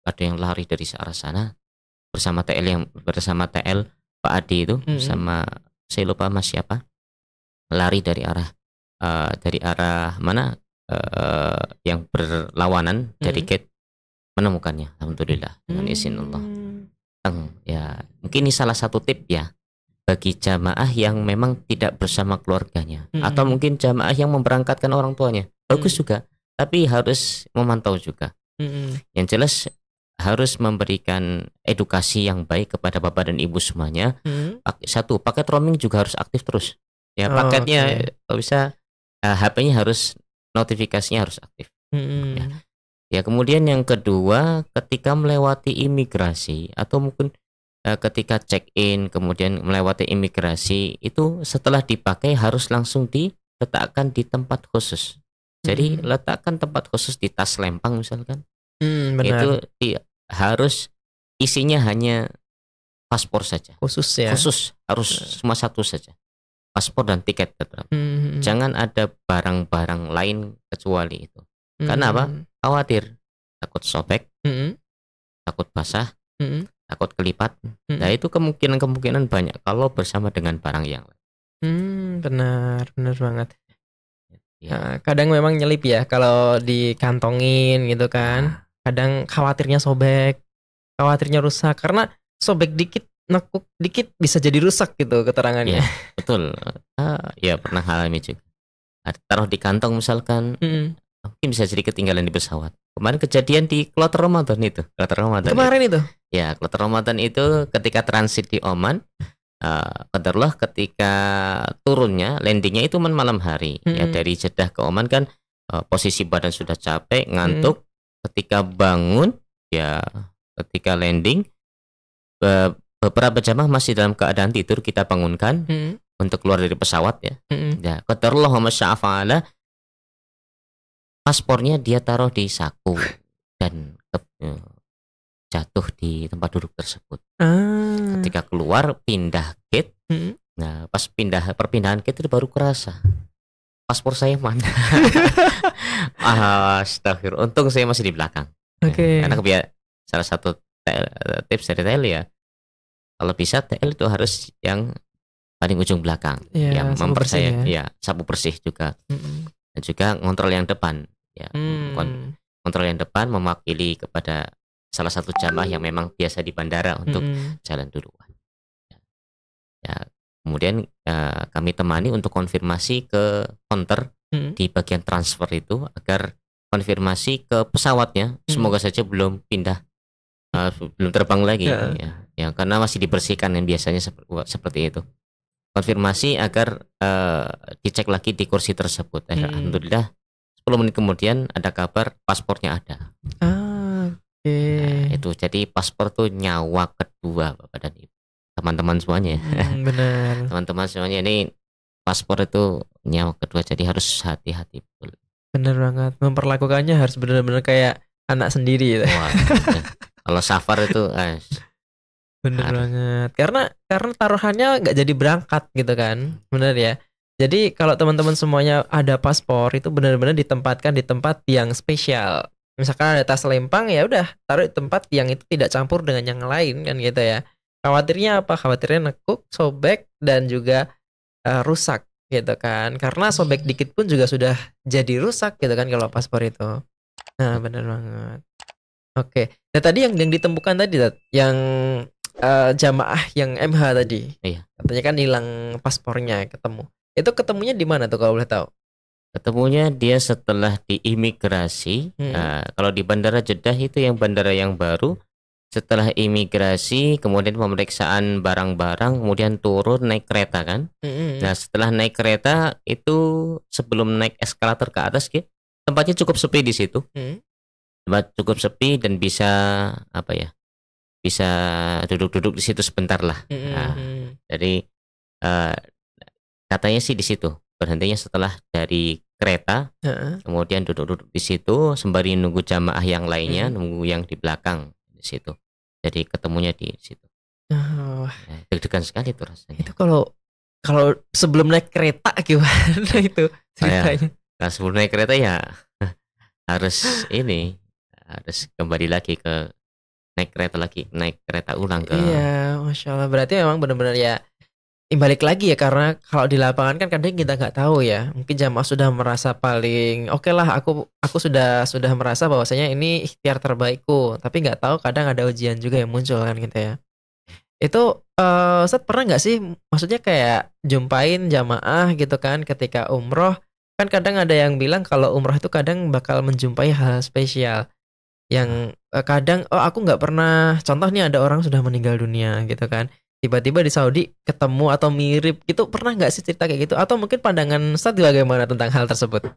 Ada yang lari dari arah sana bersama TL Pak Adi itu, sama saya lupa Mas siapa. Lari dari arah mana yang berlawanan dari gate, menemukannya alhamdulillah dengan izin Allah. Ya, mungkin ini salah satu tip ya bagi jamaah yang memang tidak bersama keluarganya, atau mungkin jamaah yang memberangkatkan orang tuanya. Bagus juga, tapi harus memantau juga. Yang jelas harus memberikan edukasi yang baik kepada bapak dan ibu semuanya. Satu, paket roaming juga harus aktif terus. Ya, paketnya kalau bisa HP-nya harus, notifikasinya harus aktif. Ya, kemudian yang kedua, ketika melewati imigrasi atau mungkin ketika check-in kemudian melewati imigrasi, itu setelah dipakai harus langsung diletakkan di tempat khusus. Jadi letakkan tempat khusus di tas lempang misalkan. Itu harus isinya hanya paspor saja. Khusus ya. Khusus, harus cuma satu saja. Paspor dan tiket tetap. Jangan ada barang-barang lain kecuali itu. Karena apa? Khawatir takut sobek, takut basah, takut kelipat. Nah, itu kemungkinan banyak kalau bersama dengan barang yang lain. Benar banget. Ya. Nah, kadang memang nyelip ya kalau dikantongin gitu kan. Kadang khawatirnya sobek, khawatirnya rusak, karena sobek dikit, nekuk dikit bisa jadi rusak gitu keterangannya. Ya, betul. Ya pernah alami juga. Taruh di kantong misalkan, mungkin bisa jadi ketinggalan di pesawat. Kemarin kejadian di kloter Ramadan itu. Kemarin itu? Ya, kloter Ramadan itu ketika transit di Oman, qadarullah ketika turunnya, landingnya itu malam hari. Ya, dari Jeddah ke Oman kan posisi badan sudah capek, ngantuk. Ketika bangun, ya ketika landing, beberapa jamaah masih dalam keadaan tidur, kita bangunkan untuk keluar dari pesawat ya. Ya, qadarullah wa masya'afa'ala, paspornya dia taruh di saku dan jatuh di tempat duduk tersebut. Ketika keluar pindah gate, nah pas perpindahan gate itu baru kerasa paspor saya mana. Astagfirullah, untung saya masih di belakang. Karena salah satu tips dari TL ya, kalau bisa TL itu harus yang paling ujung belakang, yang mempercayai ya, sapu bersih juga, dan juga ngontrol yang depan. Ya, kontrol yang depan mewakili kepada salah satu jamaah yang memang biasa di bandara untuk jalan duluan. Ya, kemudian kami temani untuk konfirmasi ke counter di bagian transfer itu agar konfirmasi ke pesawatnya, semoga saja belum pindah, belum terbang lagi. Ya, karena masih dibersihkan yang biasanya seperti itu. Konfirmasi agar dicek lagi di kursi tersebut. Alhamdulillah 10 menit kemudian ada kabar paspornya ada. Nah, itu jadi paspor tuh nyawa kedua Bapak dan Ibu, teman-teman semuanya. Benar. Teman-teman semuanya, ini paspor itu nyawa kedua, jadi harus hati-hati betul. Benar banget, memperlakukannya harus benar-benar kayak anak sendiri. Wah, kalau safar itu benar banget. Karena taruhannya nggak jadi berangkat gitu kan, benar ya. Jadi kalau teman-teman semuanya ada paspor, itu benar-benar ditempatkan di tempat yang spesial. Misalkan ada tas lempang, ya udah taruh di tempat yang itu tidak campur dengan yang lain kan gitu ya. Khawatirnya apa? Khawatirnya nekuk, sobek, dan juga rusak gitu kan. Karena sobek dikit pun juga sudah jadi rusak gitu kan kalau paspor itu. Nah, benar banget. Oke. Nah, tadi yang ditemukan tadi, yang jamaah yang MH tadi. Iya. Katanya kan hilang paspornya, ketemu. Itu ketemunya di mana tuh kalau boleh tahu? Ketemunya dia setelah di imigrasi. Kalau di Bandara Jeddah itu yang bandara yang baru, setelah imigrasi, kemudian pemeriksaan barang-barang, kemudian turun naik kereta kan. Nah, setelah naik kereta itu sebelum naik eskalator ke atas, gitu, tempatnya cukup sepi di situ. Tempat cukup sepi dan bisa apa ya? Bisa duduk-duduk di situ sebentar lah. Nah, jadi eh, katanya sih di situ berhentinya setelah dari kereta, kemudian duduk-duduk di situ sembari nunggu jamaah yang lainnya, nunggu yang di belakang di situ. Jadi ketemunya di situ. Oh, Deg-degan sekali tuh rasanya. itu kalau kalau sebelum naik kereta gimana itu ceritanya? Nah, sebelum naik kereta ya harus harus kembali lagi ke naik kereta ulang ke. Iya, masya Allah. Berarti memang benar-benar ya. Balik lagi ya, karena kalau di lapangan kan kadang kita nggak tahu ya. Mungkin jamaah sudah merasa paling oke lah. Aku sudah merasa bahwasanya ini ikhtiar terbaikku. Tapi nggak tahu kadang ada ujian juga yang muncul kan gitu ya. Itu Ustadz pernah nggak sih, maksudnya kayak jumpain jamaah gitu kan ketika umroh, kan kadang ada yang bilang kalau umroh itu kadang bakal menjumpai hal spesial yang kadang aku nggak pernah, contoh nih ada orang sudah meninggal dunia gitu kan, tiba-tiba di Saudi ketemu atau mirip gitu, pernah nggak sih cerita kayak gitu, atau mungkin pandangan Ustadz bagaimana tentang hal tersebut?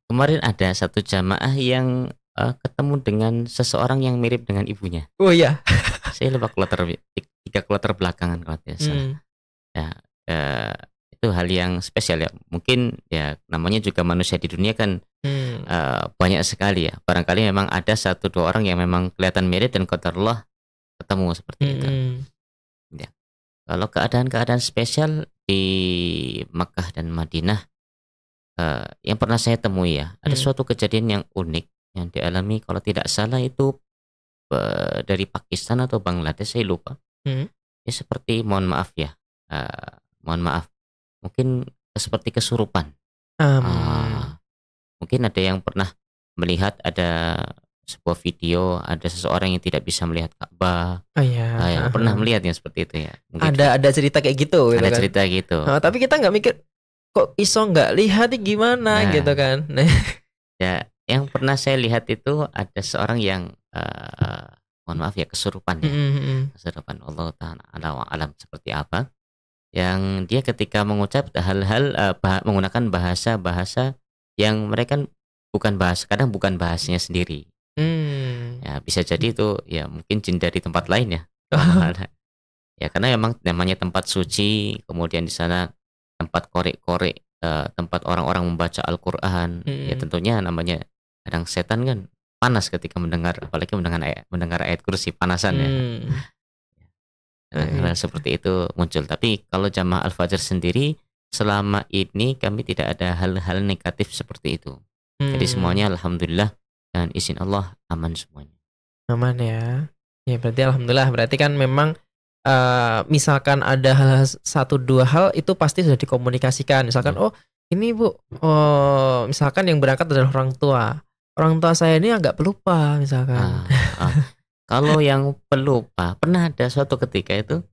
Kemarin ada satu jamaah yang ketemu dengan seseorang yang mirip dengan ibunya. Oh iya. Saya lupa tiga kloter belakangan kalau tidak salah. Ya, itu hal yang spesial ya. Mungkin ya namanya juga manusia di dunia kan banyak sekali ya. Barangkali memang ada satu dua orang yang memang kelihatan mirip dan qadarullah ketemu seperti itu. Ya. Kalau keadaan-keadaan spesial di Makkah dan Madinah yang pernah saya temui ya, ada suatu kejadian yang unik yang dialami kalau tidak salah itu dari Pakistan atau Bangladesh, saya lupa. Ya seperti mohon maaf ya, mungkin seperti kesurupan. Mungkin ada yang pernah melihat ada sebuah video, ada seseorang yang tidak bisa melihat Ka'bah. Yang pernah melihat yang seperti itu ya. Mungkin ada cerita kayak gitu. Ada kan? cerita gitu. Tapi kita nggak mikir kok iso nggak lihat gimana gitu kan. Ya, yang pernah saya lihat itu ada seorang yang mohon maaf ya kesurupan ya. Kesurupan, Allah Ta'ala alam seperti apa. Yang dia ketika mengucap hal-hal menggunakan bahasa-bahasa yang mereka kadang bukan bahasanya sendiri. Ya bisa jadi itu ya mungkin jin dari tempat lain ya. Ya karena memang namanya tempat suci, kemudian di sana tempat korek-korek, tempat orang-orang membaca Al-Qur'an. Ya tentunya namanya kadang setan kan panas ketika apalagi mendengar ayat kursi, panasan ya. Hal seperti itu muncul. Tapi kalau jamaah Al-Fajr sendiri selama ini kami tidak ada hal-hal negatif seperti itu. Jadi semuanya alhamdulillah dan izin Allah aman semuanya. Aman ya. Ya berarti alhamdulillah. Berarti kan memang misalkan ada hal satu dua hal itu pasti sudah dikomunikasikan. Misalkan ini Bu, misalkan yang berangkat adalah orang tua. Orang tua saya ini agak pelupa misalkan. Kalau yang pelupa, pernah ada suatu ketika itu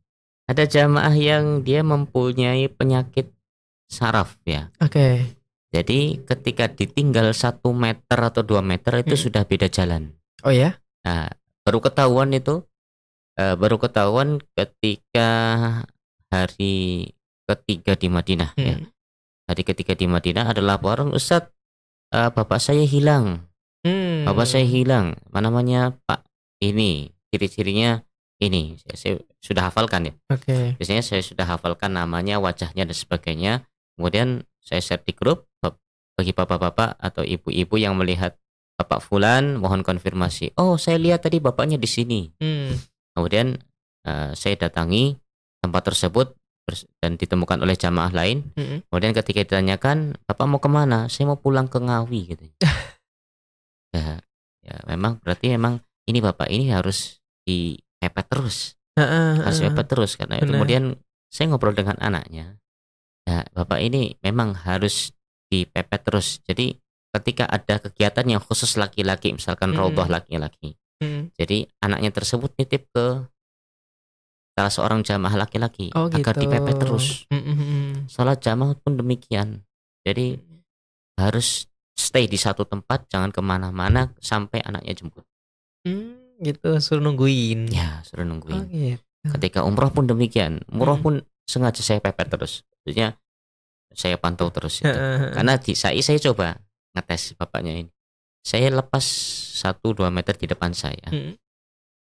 ada jamaah yang dia mempunyai penyakit saraf ya. Oke. Jadi ketika ditinggal 1 meter atau 2 meter itu sudah beda jalan. Oh ya? Nah, baru ketahuan ketika hari ketiga di Madinah ya. Hari ketiga di Madinah ada laporan, Ustadz, bapak saya hilang. Bapak saya hilang. Mana namanya Pak? Ini ciri-cirinya ini saya sudah hafalkan ya. Oke. Biasanya saya sudah hafalkan namanya, wajahnya dan sebagainya. Kemudian saya share di grup bagi bapak-bapak atau ibu-ibu yang melihat Bapak Fulan, mohon konfirmasi. Oh, saya lihat tadi bapaknya di sini. Kemudian saya datangi tempat tersebut dan ditemukan oleh jamaah lain. Kemudian ketika ditanyakan, Bapak mau kemana? Saya mau pulang ke Ngawi gitu. Ya memang berarti ini Bapak ini harus dipepet terus. Harus pepet terus karena kemudian saya ngobrol dengan anaknya. Ya, Bapak ini memang harus dipepet terus. Jadi ketika ada kegiatan yang khusus laki-laki, misalkan raudhah laki-laki. Jadi anaknya tersebut nitip ke salah seorang jamaah laki-laki agar dipepet terus. Salat jamaah pun demikian. Jadi harus stay di satu tempat, jangan kemana-mana sampai anaknya jemput. gitu, suruh nungguin. Ya, suruh Oh nungguin. gitu. Ketika umroh pun demikian. Umroh pun sengaja saya pepet terus. Maksudnya saya pantau terus itu. Karena saya coba ngetes bapaknya ini. Saya lepas 1-2 meter di depan saya.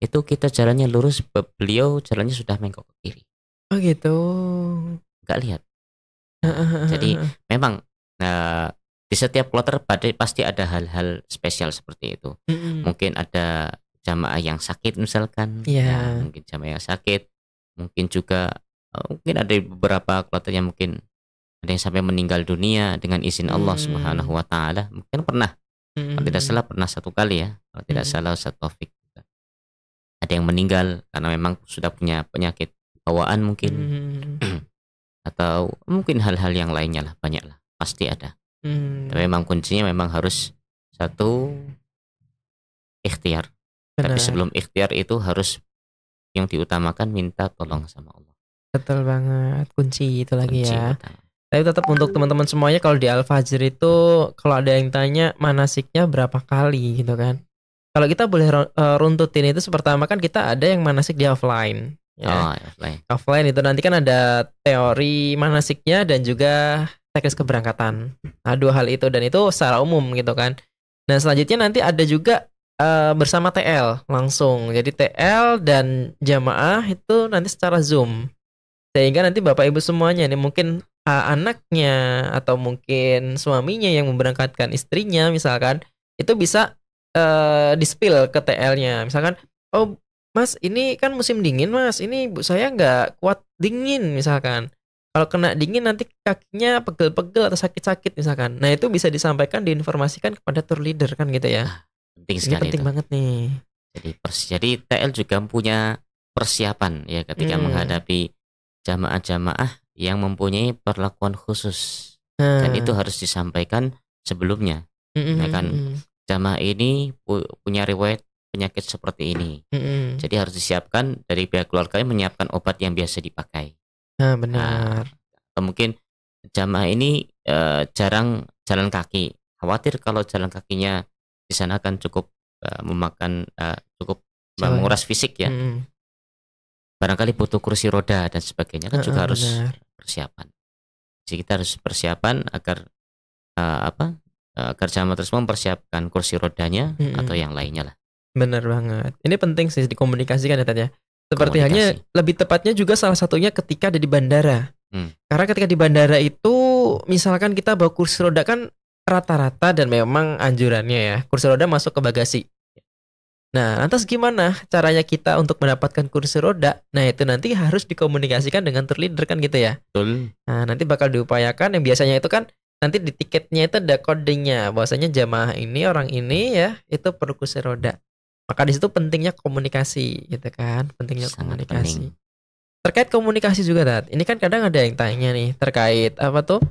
Itu kita jalannya lurus, beliau jalannya sudah mengkok ke kiri. Oh gitu. Nggak lihat. Jadi memang di setiap kloter pasti ada hal-hal spesial seperti itu. Mungkin ada jamaah yang sakit misalkan, ya, mungkin jamaah yang sakit, mungkin juga mungkin ada beberapa kloter yang mungkin ada yang sampai meninggal dunia dengan izin Allah Subhanahu wa taala. Mungkin pernah. Kalau tidak salah pernah 1 kali ya. Kalau tidak salah Ustaz Taufik. Ada yang meninggal karena memang sudah punya penyakit bawaan mungkin. Atau mungkin hal-hal yang lainnya lah, banyak lah. Pasti ada. Tapi memang kuncinya memang harus satu ikhtiar. Tapi sebelum ikhtiar itu harus yang diutamakan minta tolong sama Allah. Betul banget, kunci itu lagi ya. Tapi tetap untuk teman-teman semuanya, kalau di Al-Fajr itu kalau ada yang tanya manasiknya berapa kali gitu kan. Kalau kita boleh runtutin itu, pertama kan kita ada yang manasik di offline. Ya. Offline. Offline itu nanti kan ada teori manasiknya dan juga teknis keberangkatan. Nah, 2 hal itu, dan itu secara umum gitu kan. Nah selanjutnya nanti ada juga bersama TL langsung. Jadi TL dan jamaah itu nanti secara Zoom. Sehingga nanti Bapak Ibu semuanya nih, mungkin anaknya atau mungkin suaminya yang memberangkatkan istrinya misalkan, itu bisa di-spill ke TL-nya. Misalkan, oh Mas ini kan musim dingin Mas, ini ibu saya nggak kuat dingin misalkan. Kalau kena dingin nanti kakinya pegel-pegel atau sakit-sakit misalkan. Nah itu bisa disampaikan, diinformasikan kepada tour leader kan gitu ya. Penting ini sekali. Penting banget nih. Jadi TL juga punya persiapan ya ketika menghadapi jamaah-jamaah yang mempunyai perlakuan khusus. Dan itu harus disampaikan sebelumnya. Nah kan jamaah ini punya riwayat penyakit seperti ini. Jadi harus disiapkan dari pihak keluarga menyiapkan obat yang biasa dipakai. Benar. Atau mungkin jamaah ini jarang jalan kaki. Khawatir kalau jalan kakinya di sana kan cukup memakan cukup menguras fisik ya. Barangkali butuh kursi roda dan sebagainya kan juga harus persiapan. Jadi kita harus persiapan agar agar jamaah tersebut mempersiapkan kursi rodanya atau yang lainnya lah. Benar banget. Ini penting sih dikomunikasikan ya Tat ya. Seperti hanya lebih tepatnya juga salah satunya ketika ada di bandara. Karena ketika di bandara itu misalkan kita bawa kursi roda kan rata-rata dan memang anjurannya ya kursi roda masuk ke bagasi. Nah lantas gimana caranya kita untuk mendapatkan kursi roda? Nah itu nanti harus dikomunikasikan dengan tour leader kan gitu ya. Betul. Nah nanti bakal diupayakan, yang biasanya itu kan nanti di tiketnya itu ada kodenya bahwasanya jamaah ini, orang ini ya itu perlu kursi roda. Maka di situ pentingnya komunikasi gitu kan, pentingnya sangat komunikasi. Penting. Terkait komunikasi juga Tat. Ini kan kadang ada yang tanya nih terkait apa tuh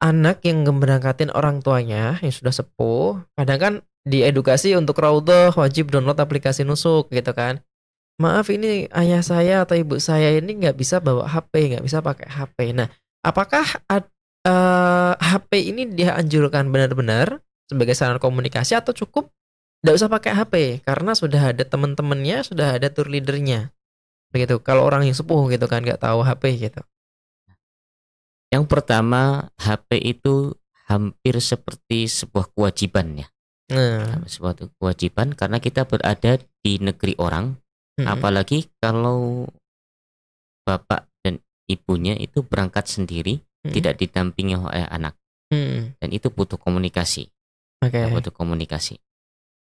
anak yang ngeberangkatin orang tuanya yang sudah sepuh, kadang kan diedukasi untuk raudhah wajib download aplikasi Nusuk gitu kan. Maaf ini ayah saya atau ibu saya ini nggak bisa bawa HP, nggak bisa pakai HP. Nah, apakah HP ini dianjurkan benar-benar sebagai sarana komunikasi atau cukup nggak usah pakai HP karena sudah ada teman-temannya, sudah ada tour leadernya, begitu? Kalau orang yang sepuh gitu kan nggak tahu HP gitu. Yang pertama, HP itu hampir seperti sebuah kewajiban ya. Sebuah kewajiban karena kita berada di negeri orang, apalagi kalau bapak dan ibunya itu berangkat sendiri, tidak didampingi oleh anak, dan itu butuh komunikasi. Butuh komunikasi.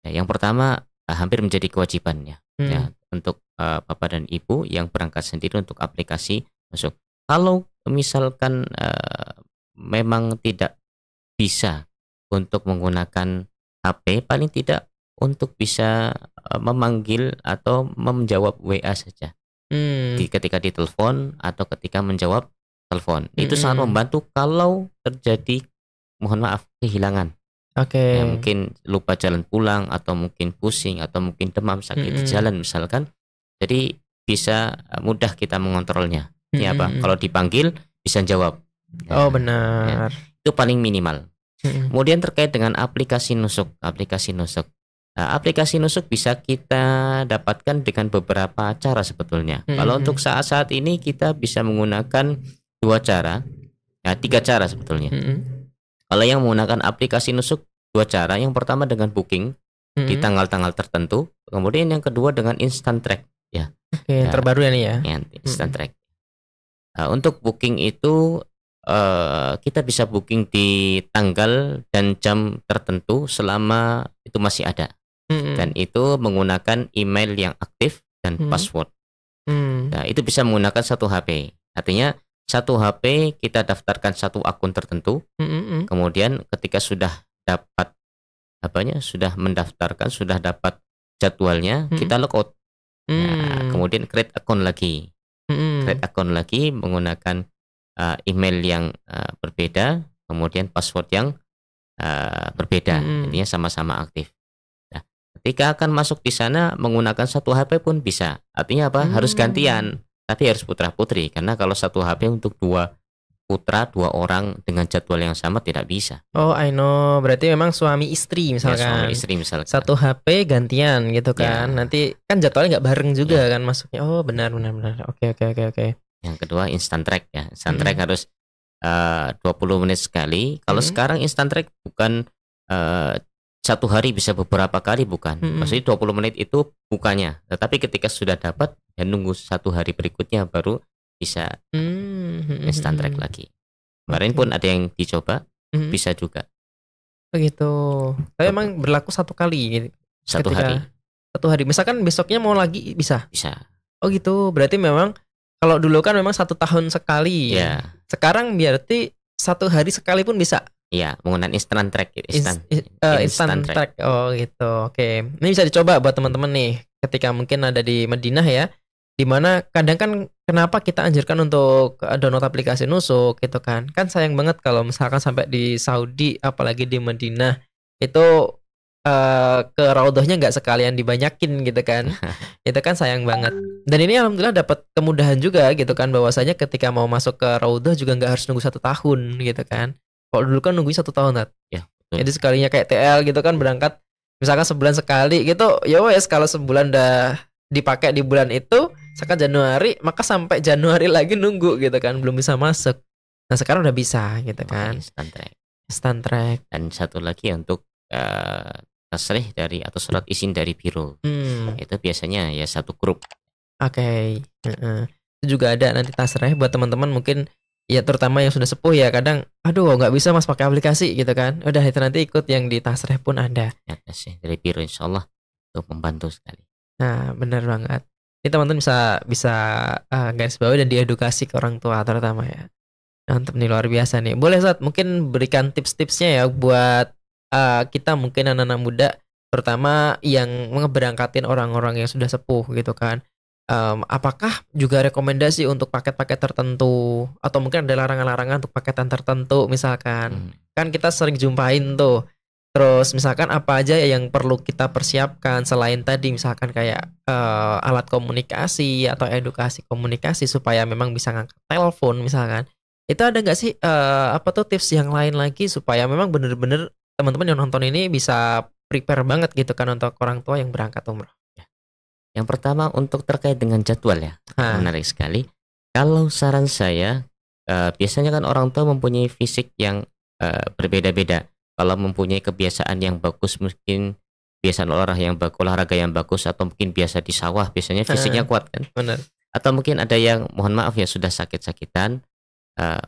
Ya, yang pertama hampir menjadi kewajiban ya, untuk bapak dan ibu yang berangkat sendiri untuk aplikasi Nusuk. Kalau misalkan memang tidak bisa untuk menggunakan HP, paling tidak untuk bisa memanggil atau menjawab WA saja. Ketika ditelepon atau ketika menjawab telepon, itu sangat membantu kalau terjadi, mohon maaf, kehilangan. Ya, mungkin lupa jalan pulang atau mungkin pusing atau mungkin demam, sakit di jalan misalkan. Jadi bisa mudah kita mengontrolnya. Ya apa? Kalau dipanggil bisa jawab. Oh benar. Ya, itu paling minimal. Kemudian terkait dengan aplikasi Nusuk. Nah, aplikasi nusuk bisa kita dapatkan dengan beberapa cara sebetulnya. Kalau untuk saat-saat ini kita bisa menggunakan dua cara, ya tiga cara sebetulnya. Kalau yang menggunakan aplikasi nusuk dua cara, yang pertama dengan booking di tanggal-tanggal tertentu, kemudian yang kedua dengan instant track, ya. Oke, terbaru ya nih ya. Instant track. Untuk booking itu kita bisa booking di tanggal dan jam tertentu selama itu masih ada. Dan itu menggunakan email yang aktif dan password. Nah, itu bisa menggunakan satu HP. Artinya satu HP kita daftarkan satu akun tertentu. Kemudian ketika sudah dapat sudah mendaftarkan, sudah dapat jadwalnya, kita logout. Nah, kemudian create akun lagi. Create akun lagi menggunakan email yang berbeda, kemudian password yang berbeda. Intinya sama-sama aktif. Ketika akan masuk di sana menggunakan satu HP pun bisa. Artinya apa? Harus gantian, tapi harus putra-putri. Karena kalau satu HP untuk dua orang dengan jadwal yang sama tidak bisa. Oh, I know. Berarti memang suami istri misalkan. Ya, suami istri misalkan. Satu HP gantian gitu kan. Nanti kan jadwalnya nggak bareng juga kan masuknya. Oh, benar. Oke. Yang kedua instant track ya. Instant track harus 20 menit sekali. Kalau sekarang instant track bukan satu hari bisa beberapa kali, bukan. Maksudnya 20 menit itu bukannya. Tetapi ketika sudah dapat, ya nunggu satu hari berikutnya baru bisa instant track lagi. Kemarin pun ada yang dicoba, bisa juga. Begitu. Tapi emang berlaku satu kali gitu. Satu hari. Satu hari. Misalkan besoknya mau lagi bisa. Bisa. Oh gitu. Berarti memang kalau dulu kan memang 1 tahun sekali. Ya. Sekarang berarti 1 hari sekali pun bisa. Iya, menggunakan instant track. Instant track. Oh gitu. Oke. Ini bisa dicoba buat teman-teman nih. Ketika mungkin ada di Madinah ya. Dimana kadang kan kenapa kita anjurkan untuk download aplikasi nusuk gitu kan. Kan sayang banget kalau misalkan sampai di Saudi, apalagi di Madinah, itu ke raudhahnya nggak sekalian dibanyakin gitu kan. Itu kan sayang banget. Dan ini alhamdulillah dapat kemudahan juga gitu kan. Bahwasanya ketika mau masuk ke raudhah juga nggak harus nunggu 1 tahun gitu kan. Kalau dulu kan nunggu 1 tahun Nat. Ya, jadi sekalinya kayak TL gitu kan berangkat misalkan sebulan sekali gitu. Ya wes kalau sebulan udah dipakai di bulan itu, sekarang Januari, maka sampai Januari lagi nunggu gitu kan, belum bisa masuk. Nah sekarang udah bisa gitu kan. Instant track. Dan satu lagi untuk tasrih dari atau surat izin dari biro. Itu biasanya ya satu grup. Oke. Itu juga ada nanti tasrih buat teman-teman mungkin. Ya terutama yang sudah sepuh ya kadang aduh nggak bisa mas pakai aplikasi gitu kan. Udah itu nanti ikut yang di tasreh pun ada. Ya tasreh dari biro insyaallah untuk membantu sekali. Nah benar banget. Ini teman-teman bisa garis bawahi dan diedukasi ke orang tua terutama ya. Mantap nih luar biasa nih. Boleh Zat mungkin berikan tips-tipsnya ya buat kita mungkin anak-anak muda terutama yang ngeberangkatin orang-orang yang sudah sepuh gitu kan. Apakah juga rekomendasi untuk paket-paket tertentu atau mungkin ada larangan-larangan untuk paketan tertentu misalkan kan kita sering jumpain tuh. Terus misalkan apa aja yang perlu kita persiapkan selain tadi misalkan kayak alat komunikasi atau edukasi komunikasi supaya memang bisa ngangkat telepon misalkan. Itu ada nggak sih tips yang lain lagi supaya memang bener-bener teman-teman yang nonton ini bisa prepare banget gitu kan untuk orang tua yang berangkat umroh. Yang pertama untuk terkait dengan jadwal ya, menarik sekali. Kalau saran saya, biasanya kan orang tua mempunyai fisik yang berbeda-beda. Kalau mempunyai kebiasaan yang bagus, mungkin kebiasaan olahraga yang bagus, atau mungkin biasa di sawah, biasanya fisiknya kuat kan. Benar. Atau mungkin ada yang mohon maaf ya sudah sakit-sakitan.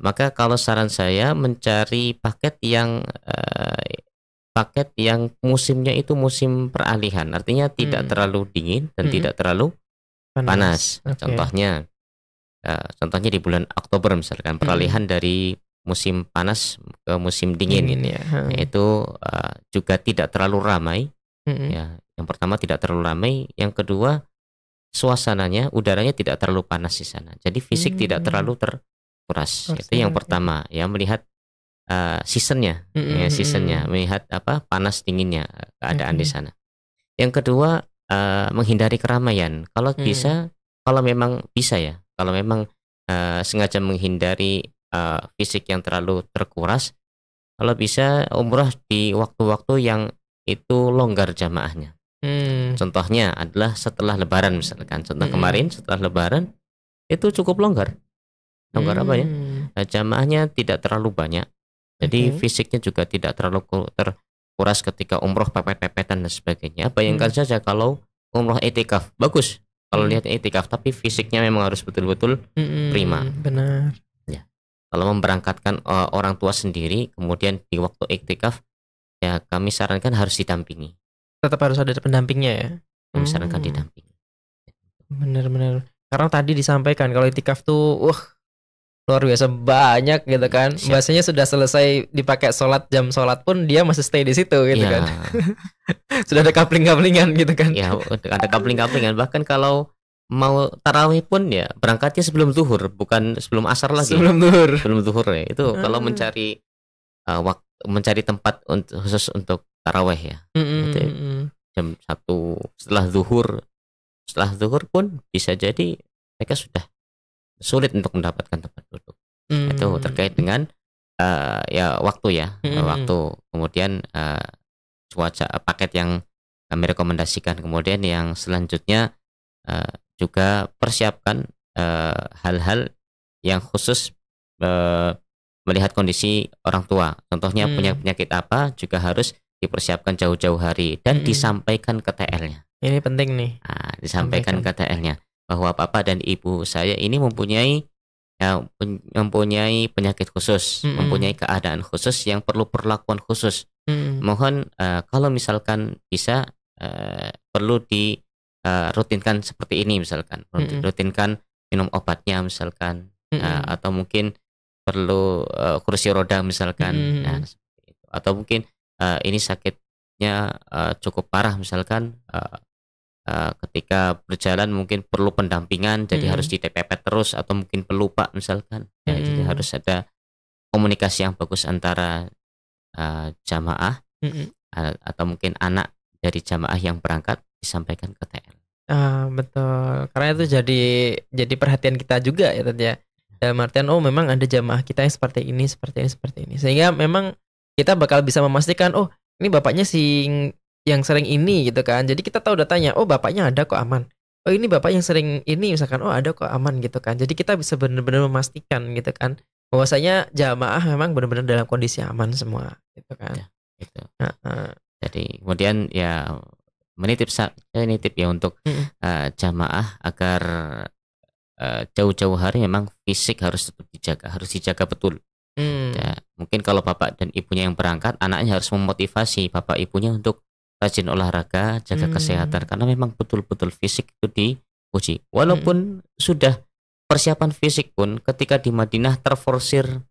Maka kalau saran saya mencari paket yang musimnya itu musim peralihan, artinya tidak terlalu dingin dan tidak terlalu panas. Okay. Contohnya di bulan Oktober misalkan peralihan dari musim panas ke musim dingin ya. Itu juga tidak terlalu ramai. Ya, yang pertama tidak terlalu ramai, yang kedua suasananya, udaranya tidak terlalu panas di sana. Jadi fisik tidak terlalu terkuras. Itu yang pertama, ya melihat seasonnya, melihat panas dinginnya keadaan di sana. Yang kedua menghindari keramaian. Kalau bisa, kalau memang bisa ya, kalau memang sengaja menghindari fisik yang terlalu terkuras, kalau bisa umrah di waktu-waktu yang itu longgar jamaahnya. Contohnya adalah setelah Lebaran misalkan. Contoh kemarin setelah Lebaran itu cukup longgar. Longgar apa ya? Jamaahnya tidak terlalu banyak. Jadi fisiknya juga tidak terlalu terkuras ketika umroh pepet-pepetan dan sebagainya. Bayangkan saja kalau umroh etikaf, bagus. Kalau lihat etikaf, tapi fisiknya memang harus betul-betul prima. Benar. Ya. Kalau memberangkatkan orang tua sendiri, kemudian di waktu etikaf, ya kami sarankan harus didampingi. Tetap harus ada pendampingnya ya. Kami sarankan didampingi. Benar-benar. Karena tadi disampaikan kalau etikaf tuh, luar biasa banyak gitu kan. Bahasanya sudah selesai dipakai jam sholat pun dia masih stay di situ gitu kan. Sudah ada kapling-kaplingan gitu kan. Ya, ada kapling-kaplingan. Bahkan kalau mau tarawih pun ya berangkatnya sebelum zuhur, bukan sebelum asar lagi. Sebelum zuhur ya. Itu kalau mencari mencari tempat khusus untuk tarawih ya. Itu jam 1 setelah zuhur. Setelah zuhur pun bisa jadi mereka sudah sulit untuk mendapatkan tempat duduk. Itu terkait dengan waktu ya. Waktu. Kemudian cuaca, paket yang kami rekomendasikan. Kemudian yang selanjutnya juga persiapkan hal-hal yang khusus melihat kondisi orang tua. Contohnya punya penyakit apa juga harus dipersiapkan jauh-jauh hari dan disampaikan ke TL-nya. Ini penting nih. Disampaikan ke TL-nya bahwa papa dan ibu saya ini mempunyai penyakit khusus, mempunyai keadaan khusus yang perlu perlakuan khusus. Mohon kalau misalkan bisa perlu di rutinkan seperti ini misalkan, rutinkan minum obatnya misalkan, atau mungkin perlu kursi roda misalkan, atau mungkin ini sakitnya cukup parah misalkan. Ketika berjalan mungkin perlu pendampingan, jadi harus ditepepet terus, atau mungkin pelupa misalkan. Jadi harus ada komunikasi yang bagus antara jamaah atau mungkin anak dari jamaah yang berangkat disampaikan ke TL. Betul. Karena itu jadi perhatian kita juga ya tadi ya. Dalam artian memang ada jamaah kita yang seperti ini. Sehingga memang kita bakal bisa memastikan ini bapaknya yang sering ini gitu kan. Jadi kita tahu datanya, bapaknya ada kok aman. Ini bapak yang sering ini misalkan, ada kok aman gitu kan. Jadi kita bisa benar-benar memastikan gitu kan, bahwasanya jamaah memang benar-benar dalam kondisi aman semua gitu kan. Ya, gitu. Jadi kemudian ya saya nitip ya untuk jamaah agar jauh-jauh hari memang fisik harus tetap dijaga betul. Ya, mungkin kalau bapak dan ibunya yang berangkat, anaknya harus memotivasi bapak ibunya untuk rajin olahraga, jaga kesehatan, karena memang betul-betul fisik itu diuji. Walaupun sudah persiapan fisik pun ketika di Madinah terforsir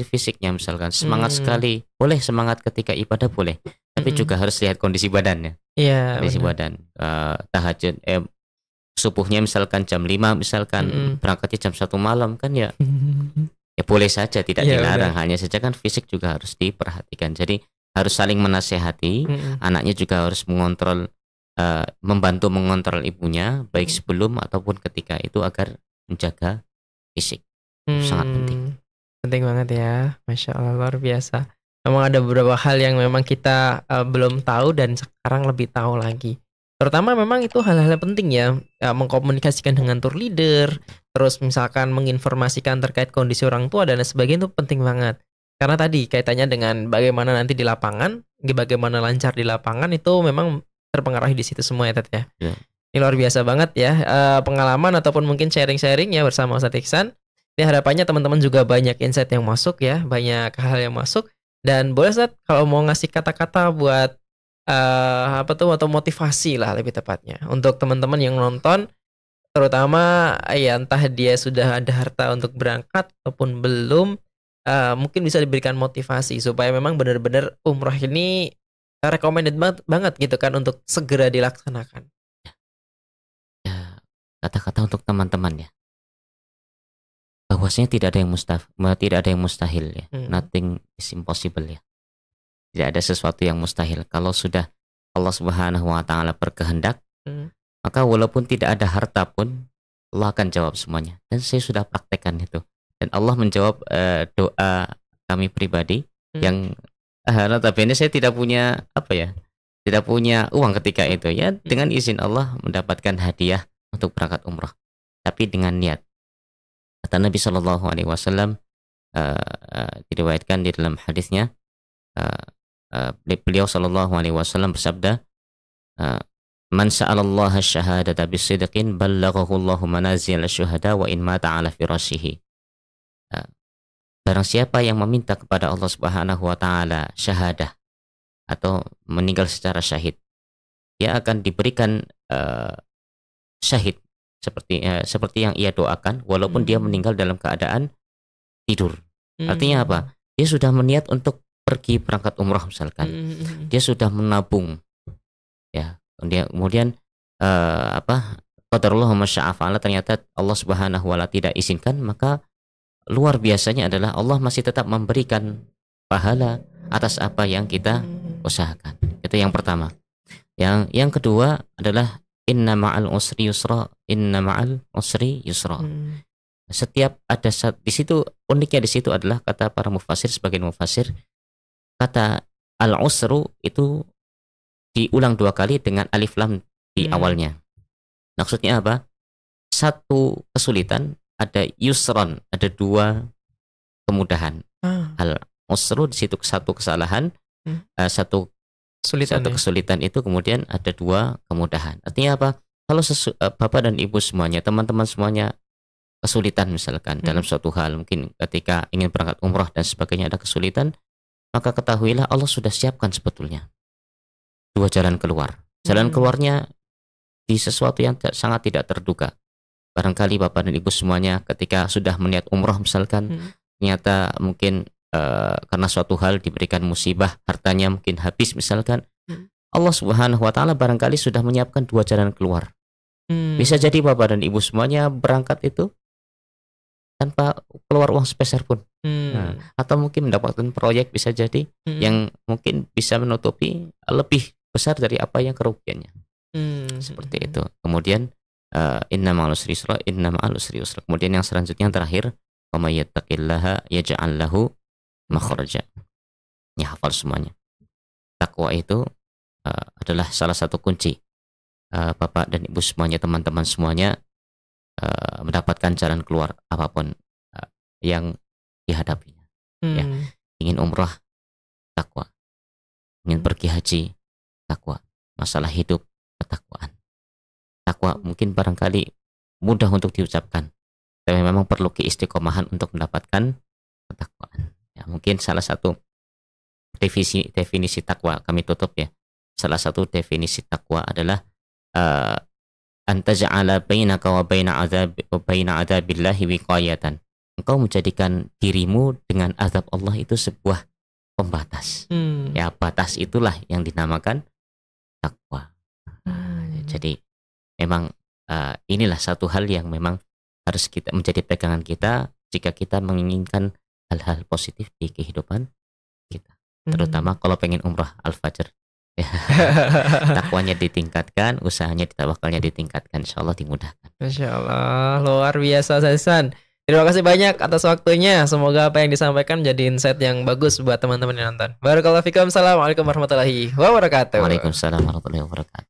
fisiknya misalkan, semangat sekali, boleh semangat ketika ibadah boleh, tapi juga harus lihat kondisi badannya. Kondisi badan. Tahajud subuhnya misalkan jam 5 misalkan, berangkatnya jam 1 malam kan ya boleh saja, tidak dilarang, hanya saja kan fisik juga harus diperhatikan. Jadi harus saling menasehati, anaknya juga harus membantu mengontrol ibunya baik sebelum ataupun ketika itu agar menjaga fisik. Sangat penting. Penting banget ya, Masya Allah, luar biasa. Memang ada beberapa hal yang memang kita belum tahu dan sekarang lebih tahu lagi. Terutama memang itu hal-hal yang penting ya, mengkomunikasikan dengan tour leader, terus misalkan menginformasikan terkait kondisi orang tua dan sebagainya, itu penting banget. Karena tadi kaitannya dengan bagaimana nanti di lapangan, bagaimana lancar di lapangan, itu memang terpengaruhi di situ semua ya Tet ya. Ini luar biasa banget ya, pengalaman ataupun mungkin sharing-sharing ya bersama Ustadz Iksan. Ini harapannya teman-teman juga banyak insight yang masuk ya, banyak hal yang masuk. Dan boleh Ustadz kalau mau ngasih kata-kata buat atau motivasi lah lebih tepatnya untuk teman-teman yang nonton, terutama ya entah dia sudah ada harta untuk berangkat ataupun belum. Mungkin bisa diberikan motivasi supaya memang benar-benar umroh ini recommended banget gitu kan untuk segera dilaksanakan. Ya, kata-kata untuk teman-teman ya, bahwasanya tidak ada yang mustahil ya. Nothing is impossible ya. Tidak ada sesuatu yang mustahil. Kalau sudah Allah Subhanahu wa taala berkehendak, maka walaupun tidak ada harta pun Allah akan jawab semuanya. Dan saya sudah praktekkan itu. Dan Allah menjawab doa kami pribadi yang notabene saya tidak punya tidak punya uang ketika itu, ya dengan izin Allah mendapatkan hadiah untuk berangkat umrah, tapi dengan niat. Kata Nabi Shallallahu Alaihi Wasallam, diriwayatkan di dalam hadisnya, beliau Shallallahu Alaihi Wasallam bersabda, man sa'alallaha syahadata bisidqin ballaghahu Allahu manazil syuhada wa in mata ala firashihi. Barang siapa yang meminta kepada Allah Subhanahu wa taala syahadah atau meninggal secara syahid, dia akan diberikan syahid seperti yang ia doakan walaupun dia meninggal dalam keadaan tidur. Artinya apa? Dia sudah berniat untuk pergi berangkat umrah misalkan. Dia sudah menabung. Ya, kemudian qadarullah ma syaa fa'ala, ternyata Allah Subhanahu wa taala tidak izinkan, maka luar biasanya adalah Allah masih tetap memberikan pahala atas apa yang kita usahakan. Itu yang pertama. Yang kedua adalah inna ma'al usri yusra, inna ma'al usri yusra. Setiap ada di situ, uniknya di situ adalah kata para mufasir, sebagian mufasir, kata al-usru itu diulang 2 kali dengan alif lam di awalnya. Maksudnya apa? Satu kesulitan, ada yusron, ada 2 kemudahan. Al-usru di situ satu kesalahan, satu kesulitan itu kemudian ada 2 kemudahan. Artinya apa? Kalau Bapak dan Ibu semuanya, teman-teman semuanya kesulitan misalkan dalam suatu hal, mungkin ketika ingin berangkat umrah dan sebagainya ada kesulitan, maka ketahuilah Allah sudah siapkan sebetulnya 2 jalan keluar. Jalan keluarnya di sesuatu yang sangat tidak terduga. Barangkali Bapak dan Ibu semuanya ketika sudah meniat umrah misalkan, ternyata mungkin karena suatu hal diberikan musibah, hartanya mungkin habis misalkan, Allah Subhanahu wa taala barangkali sudah menyiapkan 2 jalan keluar. Bisa jadi Bapak dan Ibu semuanya berangkat itu tanpa keluar uang sepeser pun. Atau mungkin mendapatkan proyek, bisa jadi yang mungkin bisa menutupi lebih besar dari apa yang kerugiannya. Seperti itu. Kemudian inna ma'al usri yusra, inna ma'al usri yusra. Kemudian yang selanjutnya yang terakhir, wa may yattaqillaha yaj'al lahu makhraja. Ya, hafal semuanya. Takwa itu adalah salah satu kunci Bapak dan Ibu semuanya, teman-teman semuanya, mendapatkan jalan keluar apapun yang dihadapinya. Ya, ingin umrah, takwa. Ingin pergi haji, takwa. Masalah hidup, ketakwaan. Takwa mungkin barangkali mudah untuk diucapkan, tapi memang perlu keistiqomahan untuk mendapatkan ketakwaan. Ya, mungkin salah satu definisi takwa, kami tutup ya. Salah satu definisi takwa adalah antaja'ala bainaka wa baina adzabillahi wiqayatan. Engkau menjadikan dirimu dengan azab Allah itu sebuah pembatas. Ya, batas itulah yang dinamakan takwa. Jadi memang inilah satu hal yang memang harus kita menjadi pegangan kita jika kita menginginkan hal-hal positif di kehidupan kita. Terutama kalau pengen umrah Al-Fajr. Takwanya ditingkatkan, usahanya tawakalnya ditingkatkan, insyaallah dimudahkan. Insyaallah, luar biasa Hasan. Terima kasih banyak atas waktunya. Semoga apa yang disampaikan jadi insight yang bagus buat teman-teman yang nonton. Barakallahu fikum. Assalamualaikum warahmatullahi wabarakatuh. Waalaikumsalam warahmatullahi wabarakatuh.